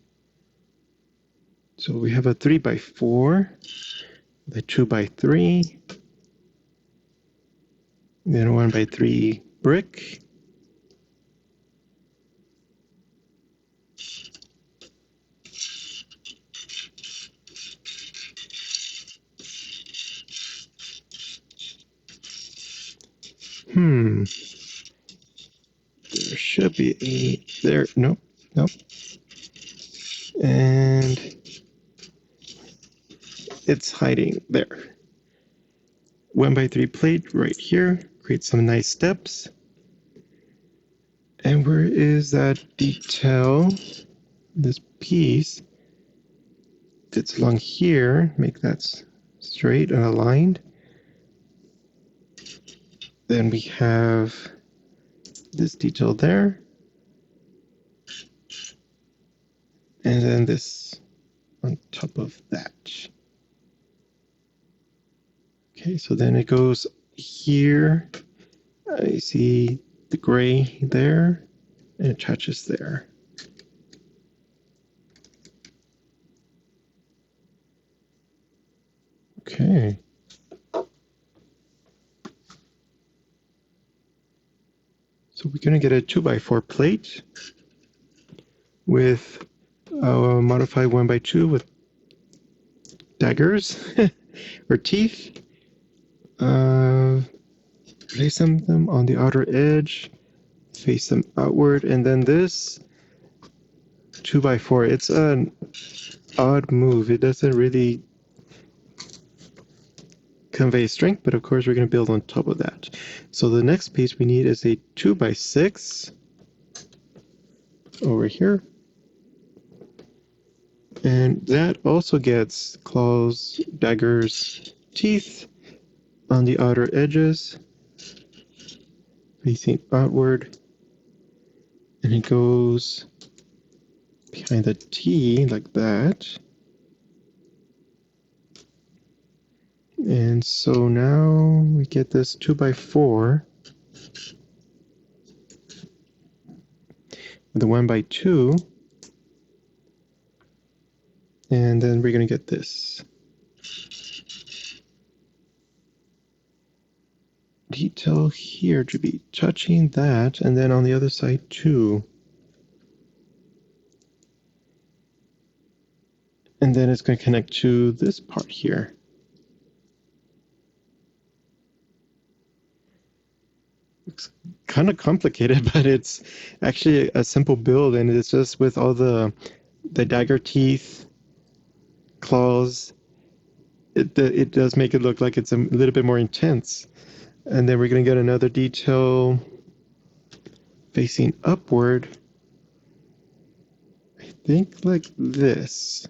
So we have a 3x4, the 2x3, then a 1x3 brick. There should be a there. Nope. Nope. And it's hiding there. 1x3 plate right here. Create some nice steps. And where is that detail? This piece fits along here. Make that straight and aligned. Then we have this detail there. And then this on top of that. Okay, so then it goes here. I see the gray there, and it attaches there. Okay. So we're going to get a 2x4 plate with a modified 1x2 with daggers or teeth. Place them on the outer edge, face them outward, and then this 2x4, it's an odd move. It doesn't really convey strength, but of course we're going to build on top of that. So the next piece we need is a 2x6 over here. And that also gets claws, daggers, teeth on the outer edges, facing outward. And it goes behind the T like that. And so now we get this 2x4 with a 1x2. And then we're going to get this detail here to be touching that, and then on the other side too. And then it's going to connect to this part here. Looks kind of complicated, but it's actually a simple build, and it's just with all the dagger teeth, claws. It does make it look like it's a little bit more intense. And then we're going to get another detail facing upward. I think like this.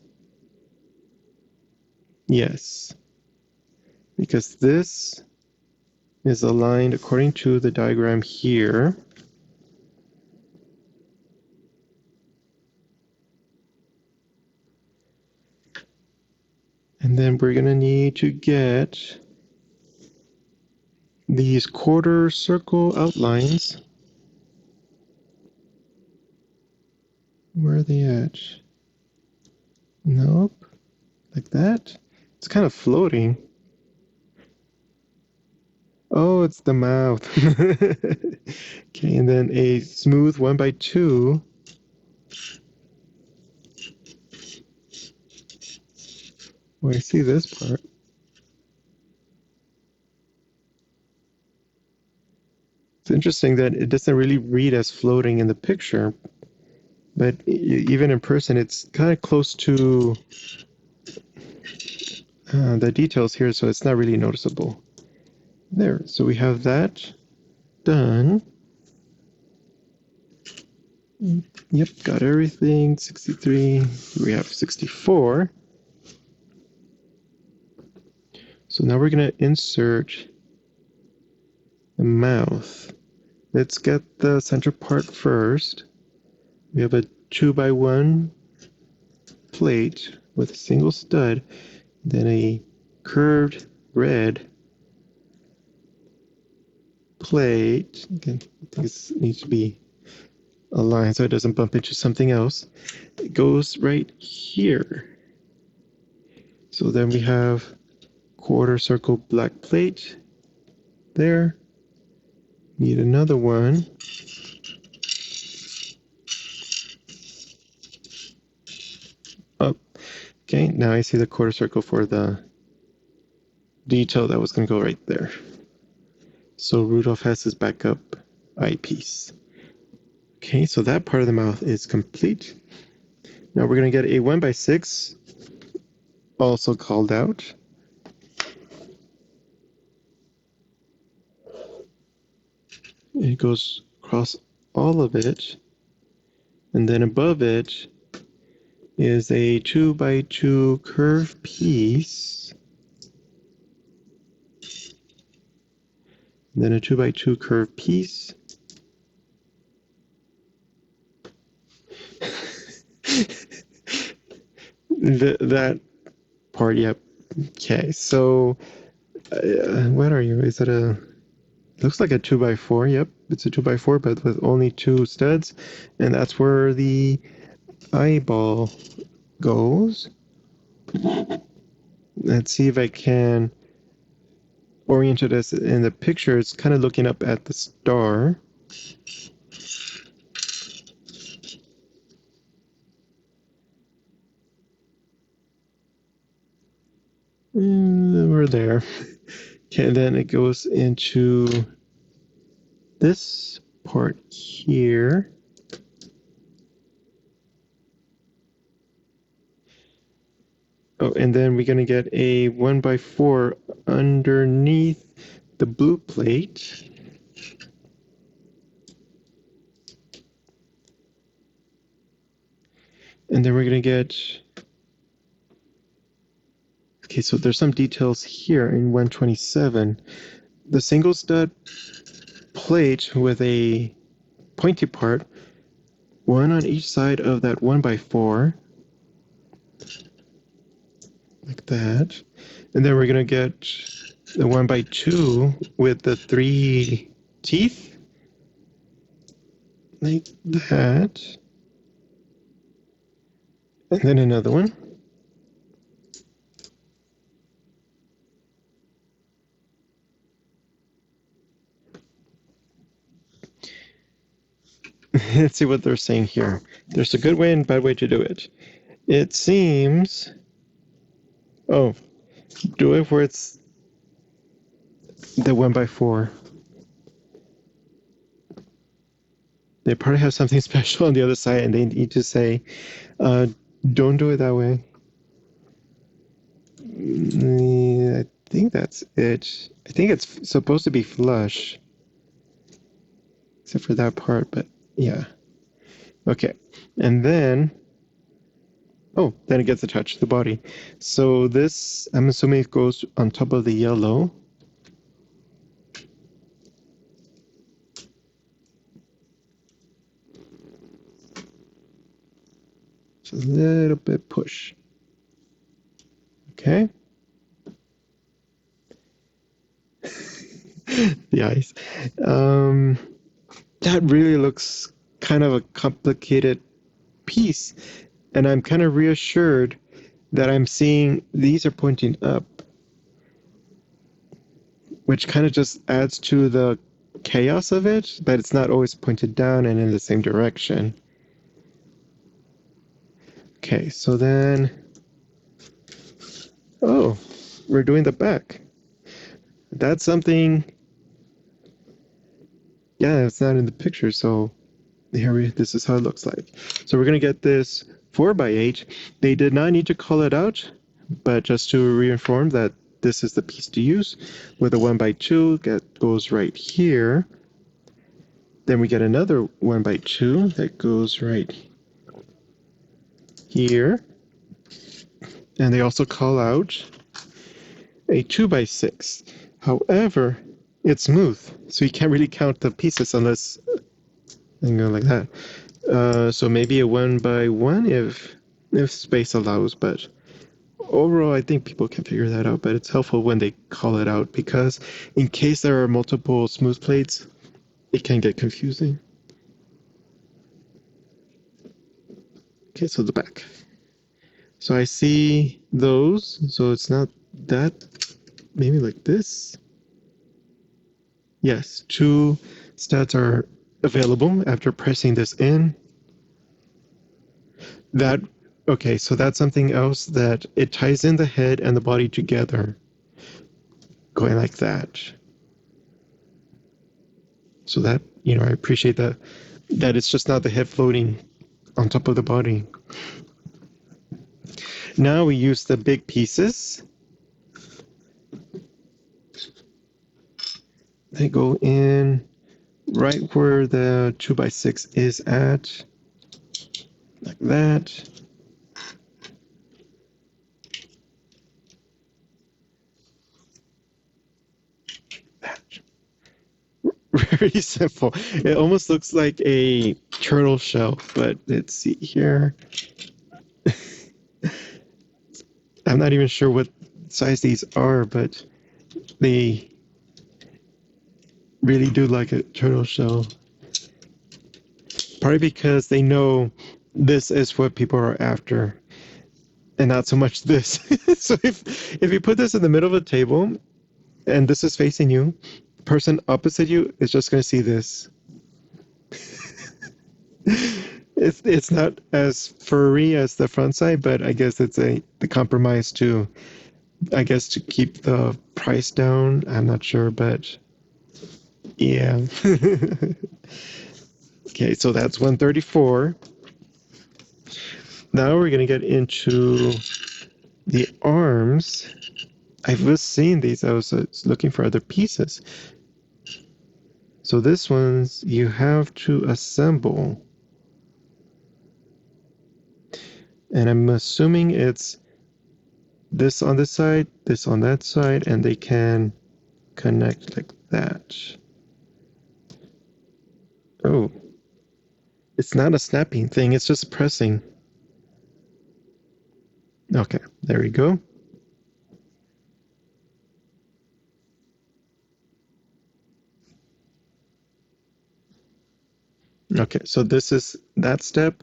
Yes. Because this is aligned according to the diagram here. And then we're going to need to get these quarter circle outlines. Where are they at? Nope. Like that? It's kind of floating. Oh, it's the mouth. Okay, and then a smooth 1x2. Well, I see this part. It's interesting that it doesn't really read as floating in the picture, but even in person, it's kind of close to the details here, so it's not really noticeable. There, so we have that done. Yep, got everything. 63. We have 64. So now we're going to insert the mouth. Let's get the center part first. We have a 2x1 plate with a single stud, then a curved red plate. Again, I think this needs to be aligned so it doesn't bump into something else. It goes right here. So then we have quarter circle black plate there. Need another one. Up. Okay, now I see the quarter circle for the detail that was going to go right there. So Rudolph has his backup eyepiece. Okay, so that part of the mouth is complete. Now we're going to get a 1x6, also called out. It goes across all of it, and then above it is a 2x2 curved piece, and then a 2x2 curved piece. That part, yep. Okay, so what are you? Is it a? Looks like a 2x4. Yep, it's a 2x4, but with only 2 studs, and that's where the eyeball goes. Let's see if I can orient it as in the picture. It's kind of looking up at the star. We're there. Okay, and then it goes into this part here. Oh, and then we're going to get a 1x4 underneath the blue plate. And then we're going to get... Okay, so there's some details here in 127. The single stud plate with a pointy part, one on each side of that 1x4. Like that. And then we're going to get the 1x2 with the 3 teeth. Like that. And then another one. Let's see what they're saying here. There's a good way and bad way to do it. It seems... Oh, do it where it's the 1x4. They probably have something special on the other side and they need to say, don't do it that way. I think that's it. I think it's supposed to be flush. Except for that part, but yeah. Okay, and then... Oh, then it gets attached to the body. So this, I'm assuming it goes on top of the yellow. Just a little bit push. Okay. The eyes. That really looks kind of a complicated piece. And I'm kind of reassured that I'm seeing these are pointing up, which kind of just adds to the chaos of it, that it's not always pointed down and in the same direction. Okay, so then, oh, we're doing the back. That's something, yeah, it's not in the picture, so this is how it looks like. So we're gonna get this 4x8. They did not need to call it out, but just to reinform that this is the piece to use, with a 1x2 that goes right here. Then we get another 1x2 that goes right here. And they also call out a 2x6. However, it's smooth, so you can't really count the pieces unless you go like that. So maybe a 1x1 if space allows, but overall I think people can figure that out. But it's helpful when they call it out, because in case there are multiple smooth plates, it can get confusing. Okay, so the back. So I see those, so it's not that, maybe like this. Yes, 2 stats are available after pressing this in. That, okay, so that's something else, that it ties in the head and the body together, going like that. So that, I appreciate that it's just not the head floating on top of the body. Now we use the big pieces. They go in right where the 2x6 is at, like that. Very simple. It almost looks like a turtle shell, but let's see here. I'm not even sure what size these are, but they really do like a turtle shell. Probably because they know this is what people are after, and not so much this. So if you put this in the middle of a table, and this is facing you, the person opposite you is just going to see this. It's not as furry as the front side, but I guess it's the compromise to, I guess, to keep the price down. I'm not sure, but yeah. Okay, so that's 134. Now we're gonna get into the arms. I was seeing these. I was looking for other pieces. So this one's you have to assemble. And I'm assuming it's this on this side, this on that side, and they can connect like that. Oh, it's not a snapping thing, it's just pressing. Okay, there we go. Okay, so this is that step.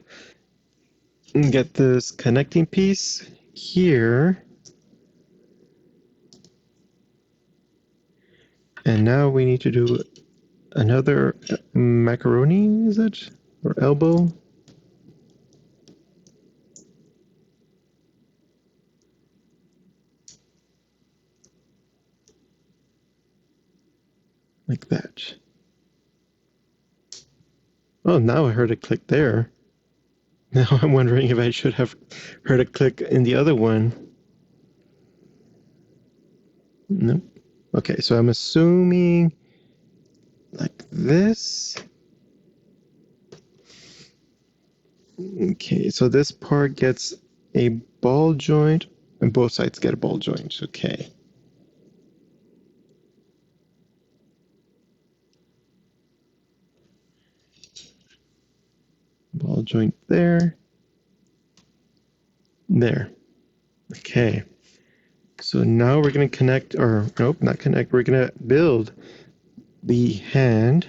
Get this connecting piece here. And now we need to do another macaroni, is it? Or elbow? Like that. Oh, now I heard a click there. Now I'm wondering if I should have heard a click in the other one. Nope. Okay, so I'm assuming like this. Okay, so this part gets a ball joint, and both sides get a ball joint. Okay. Ball joint there. There. Okay. So now we're going to connect, or nope, not connect. We're going to build the hand.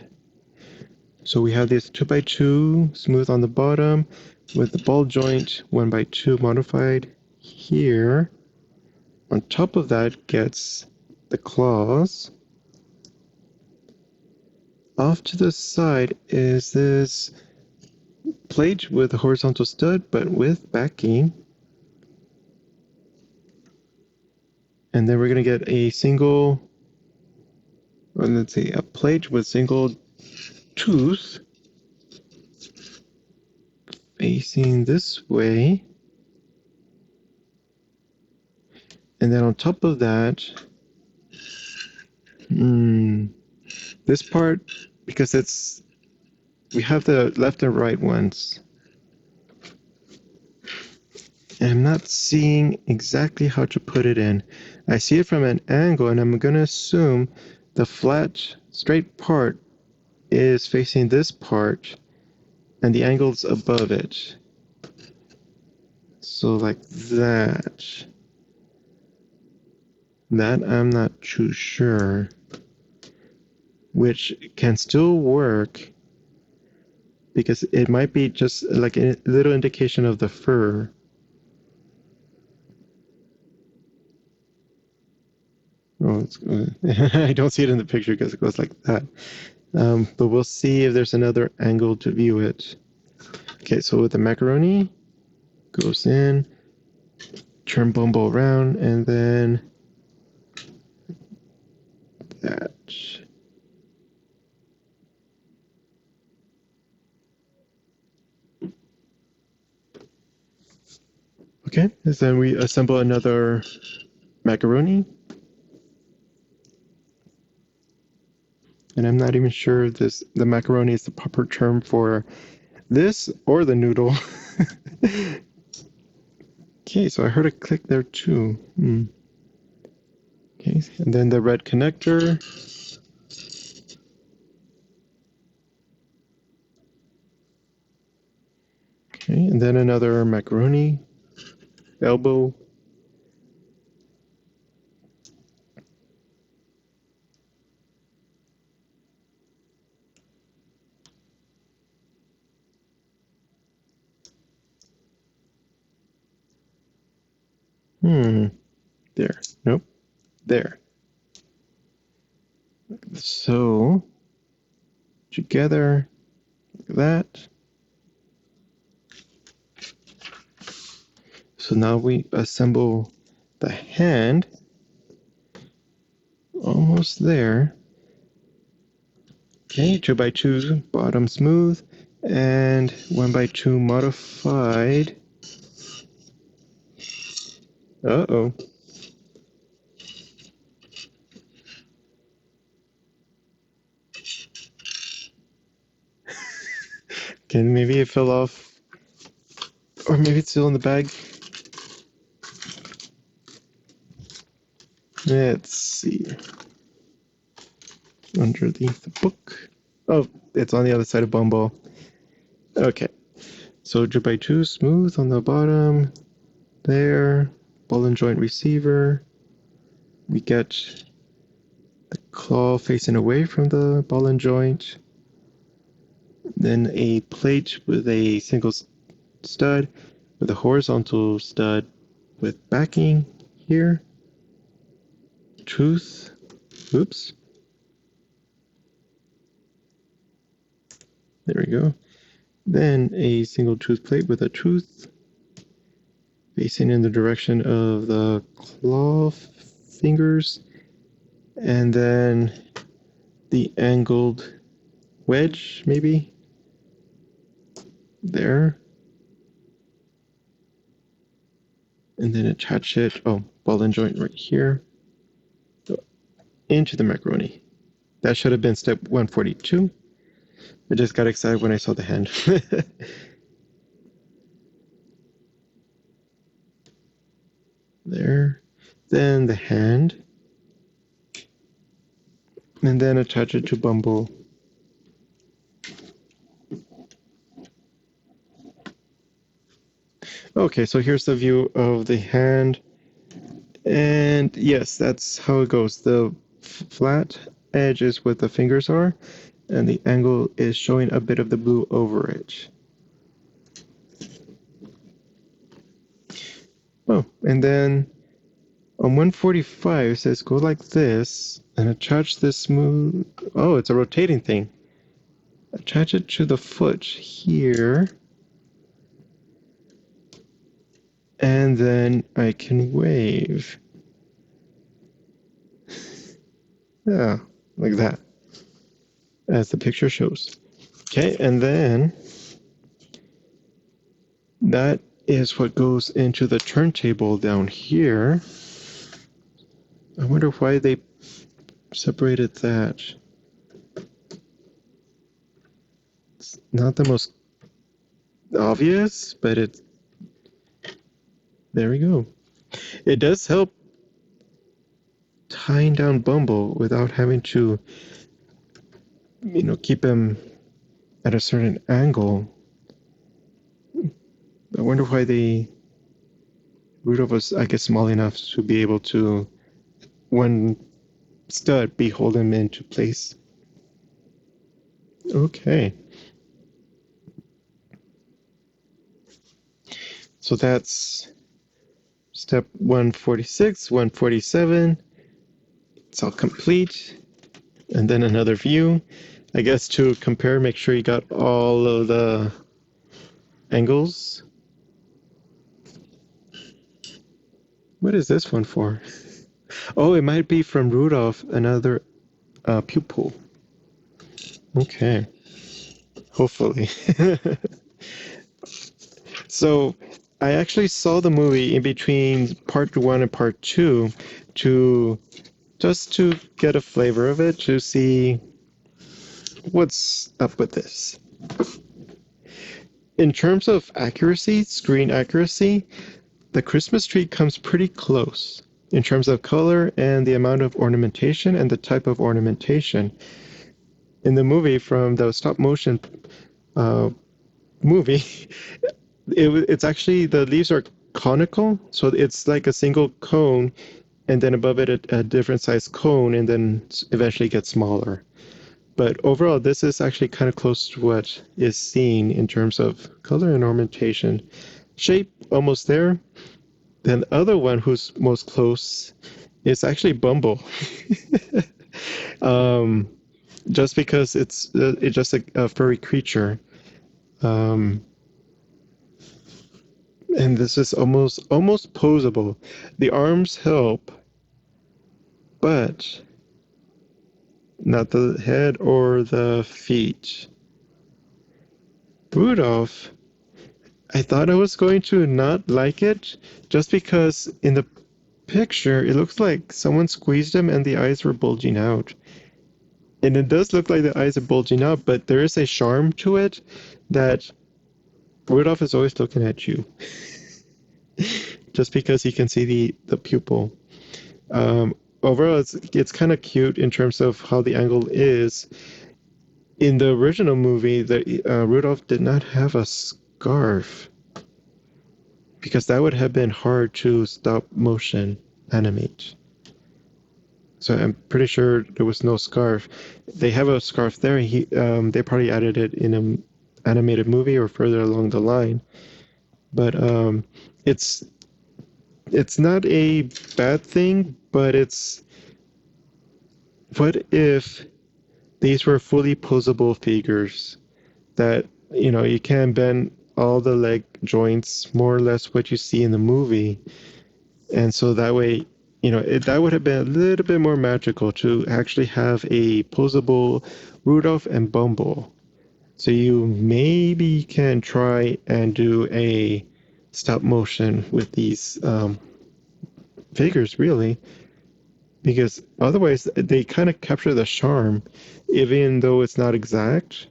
So we have this 2x2 smooth on the bottom with the ball joint 1x2 modified here. On top of that gets the claws. Off to the side is this plate with a horizontal stud, but with backing. And then we're going to get a single, or let's see, a plate with single tooth facing this way. And then on top of that, this part, because we have the left and right ones. And I'm not seeing exactly how to put it in. I see it from an angle, and I'm going to assume the flat, straight part is facing this part, and the angle's above it. So like that. That I'm not too sure. Which can still work, because it might be just like a little indication of the fur. Oh, I don't see it in the picture because it goes like that. But we'll see if there's another angle to view it. Okay, so with the macaroni, goes in, turn Bumble around, and then that. Okay, and then we assemble another macaroni. And I'm not even sure the macaroni is the proper term for this or the noodle. Okay, so I heard a click there too. Okay, and then the red connector. Okay, and then another macaroni elbow. There. Nope. There. So, together, like that. So now we assemble the hand. Almost there. Okay, 2x2 bottom smooth, and 1x2 modified. Uh-oh. Okay, maybe it fell off. Or maybe it's still in the bag. Let's see. Underneath the book. Oh, it's on the other side of Bumble. Okay. So 2x2 smooth on the bottom. There. Ball and joint receiver. We get the claw facing away from the ball and joint. Then a plate with a single stud, with a horizontal stud with backing here. Tooth. Oops. There we go. Then a single tooth plate with a tooth facing in the direction of the claw fingers. And then the angled wedge, maybe. There. And then attach it, ball and joint right here, into the macaroni. That should have been step 142. I just got excited when I saw the hand. There. Then the hand. And then attach it to Bumble. Okay, so here's the view of the hand. And yes, that's how it goes. The flat edge is what the fingers are, and the angle is showing a bit of the blue over it. Oh, and then on 145 it says go like this and attach this smooth. Oh, it's a rotating thing. Attach it to the foot here. And then I can wave. Yeah, like that, as the picture shows. Okay, and then that is what goes into the turntable down here. I wonder why they separated that. It's not the most obvious, but there we go. It does help tying down Bumble without having to, keep him at a certain angle. I wonder why Rudolph was, I guess, small enough to be able to, one stud, be hold him into place. Okay. So that's step 146, 147. It's all complete. And then another view. I guess to compare, make sure you got all of the angles. What is this one for? Oh, it might be from Rudolph, another pupil. Okay. Hopefully. So I actually saw the movie in between part 1 and part 2 to just to get a flavor of it, to see what's up with this. In terms of accuracy, screen accuracy, the Christmas tree comes pretty close in terms of color and the amount of ornamentation and the type of ornamentation. In the movie, from the stop motion movie, it's actually, the leaves are conical, so it's like a single cone, and then above it a different size cone, and then eventually gets smaller. But overall, this is actually kind of close to what is seen in terms of color and ornamentation. Shape, almost there. Then the other one who's most close is actually Bumble. Just because it's just a furry creature. And this is almost posable. The arms help, but not the head or the feet. Rudolph, I thought I was going to not like it, just because in the picture it looks like someone squeezed him and the eyes were bulging out. And it does look like the eyes are bulging out, but there is a charm to it that Rudolph is always looking at you. Just because he can see the pupil. Overall, it's kind of cute in terms of how the angle is. In the original movie, Rudolph did not have a scarf, because that would have been hard to stop motion animate. So I'm pretty sure there was no scarf. They have a scarf there. They probably added it in an animated movie or further along the line. But it's not a bad thing, but what if these were fully posable figures that, you can bend all the leg joints, more or less what you see in the movie. And so that way, that would have been a little bit more magical to actually have a posable Rudolph and Bumble. So you maybe can try and do a stop motion with these figures, really, because otherwise they kind of capture the charm, even though it's not exact.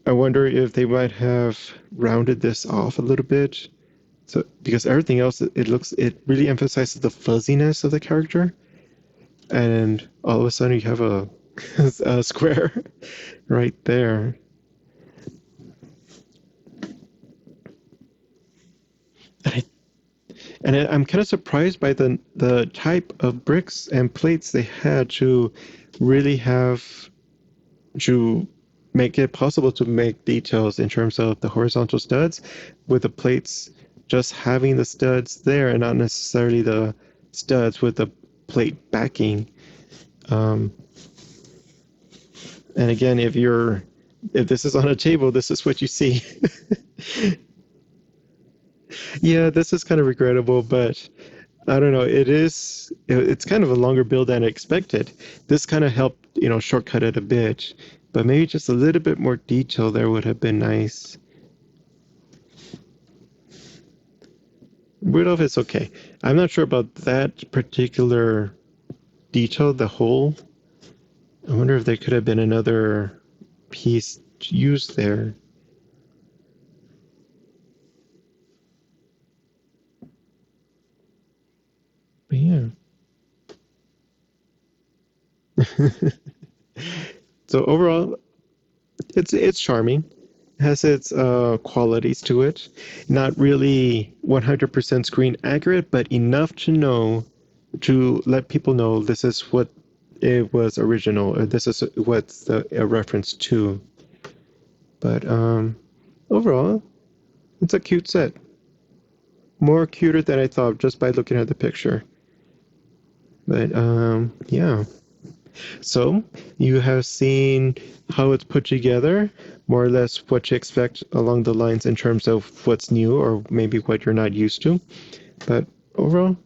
I wonder if they might have rounded this off a little bit. So, because everything else, it really emphasizes the fuzziness of the character, and all of a sudden you have a square right there. I'm kind of surprised by the type of bricks and plates they had to really have to make it possible to make details in terms of the horizontal studs, with the plates just having the studs there and not necessarily the studs with the plate backing. And again, if this is on a table, this is what you see. Yeah, this is kind of regrettable, but I don't know. It's kind of a longer build than expected. This kind of helped, shortcut it a bit, but maybe just a little bit more detail there would have been nice. Rudolph is okay. I'm not sure about that particular detail, the hole. I wonder if there could have been another piece used there. But yeah. So overall, it's charming. Has its qualities to it. Not really 100% screen accurate, but enough to know to let people know this is what it was original, or this is what's a reference to. But overall, it's a cute set. More cuter than I thought just by looking at the picture. But yeah. So you have seen how it's put together, more or less what you expect along the lines in terms of what's new or maybe what you're not used to. But overall,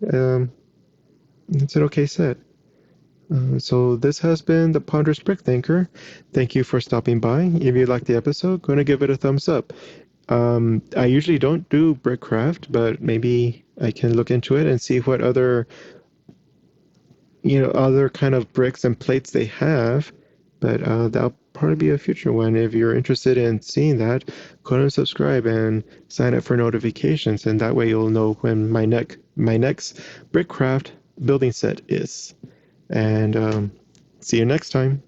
it's an okay set. So this has been the Ponderous Brick Thinker. Thank you for stopping by. If you liked the episode, go and give it a thumbs up. I usually don't do BRICKCRAFT, but maybe I can look into it and see what other other kind of bricks and plates they have. But that'll probably be a future one. If you're interested in seeing that, go and subscribe and sign up for notifications, and that way you'll know when my next BRICKCRAFT building set is. And see you next time.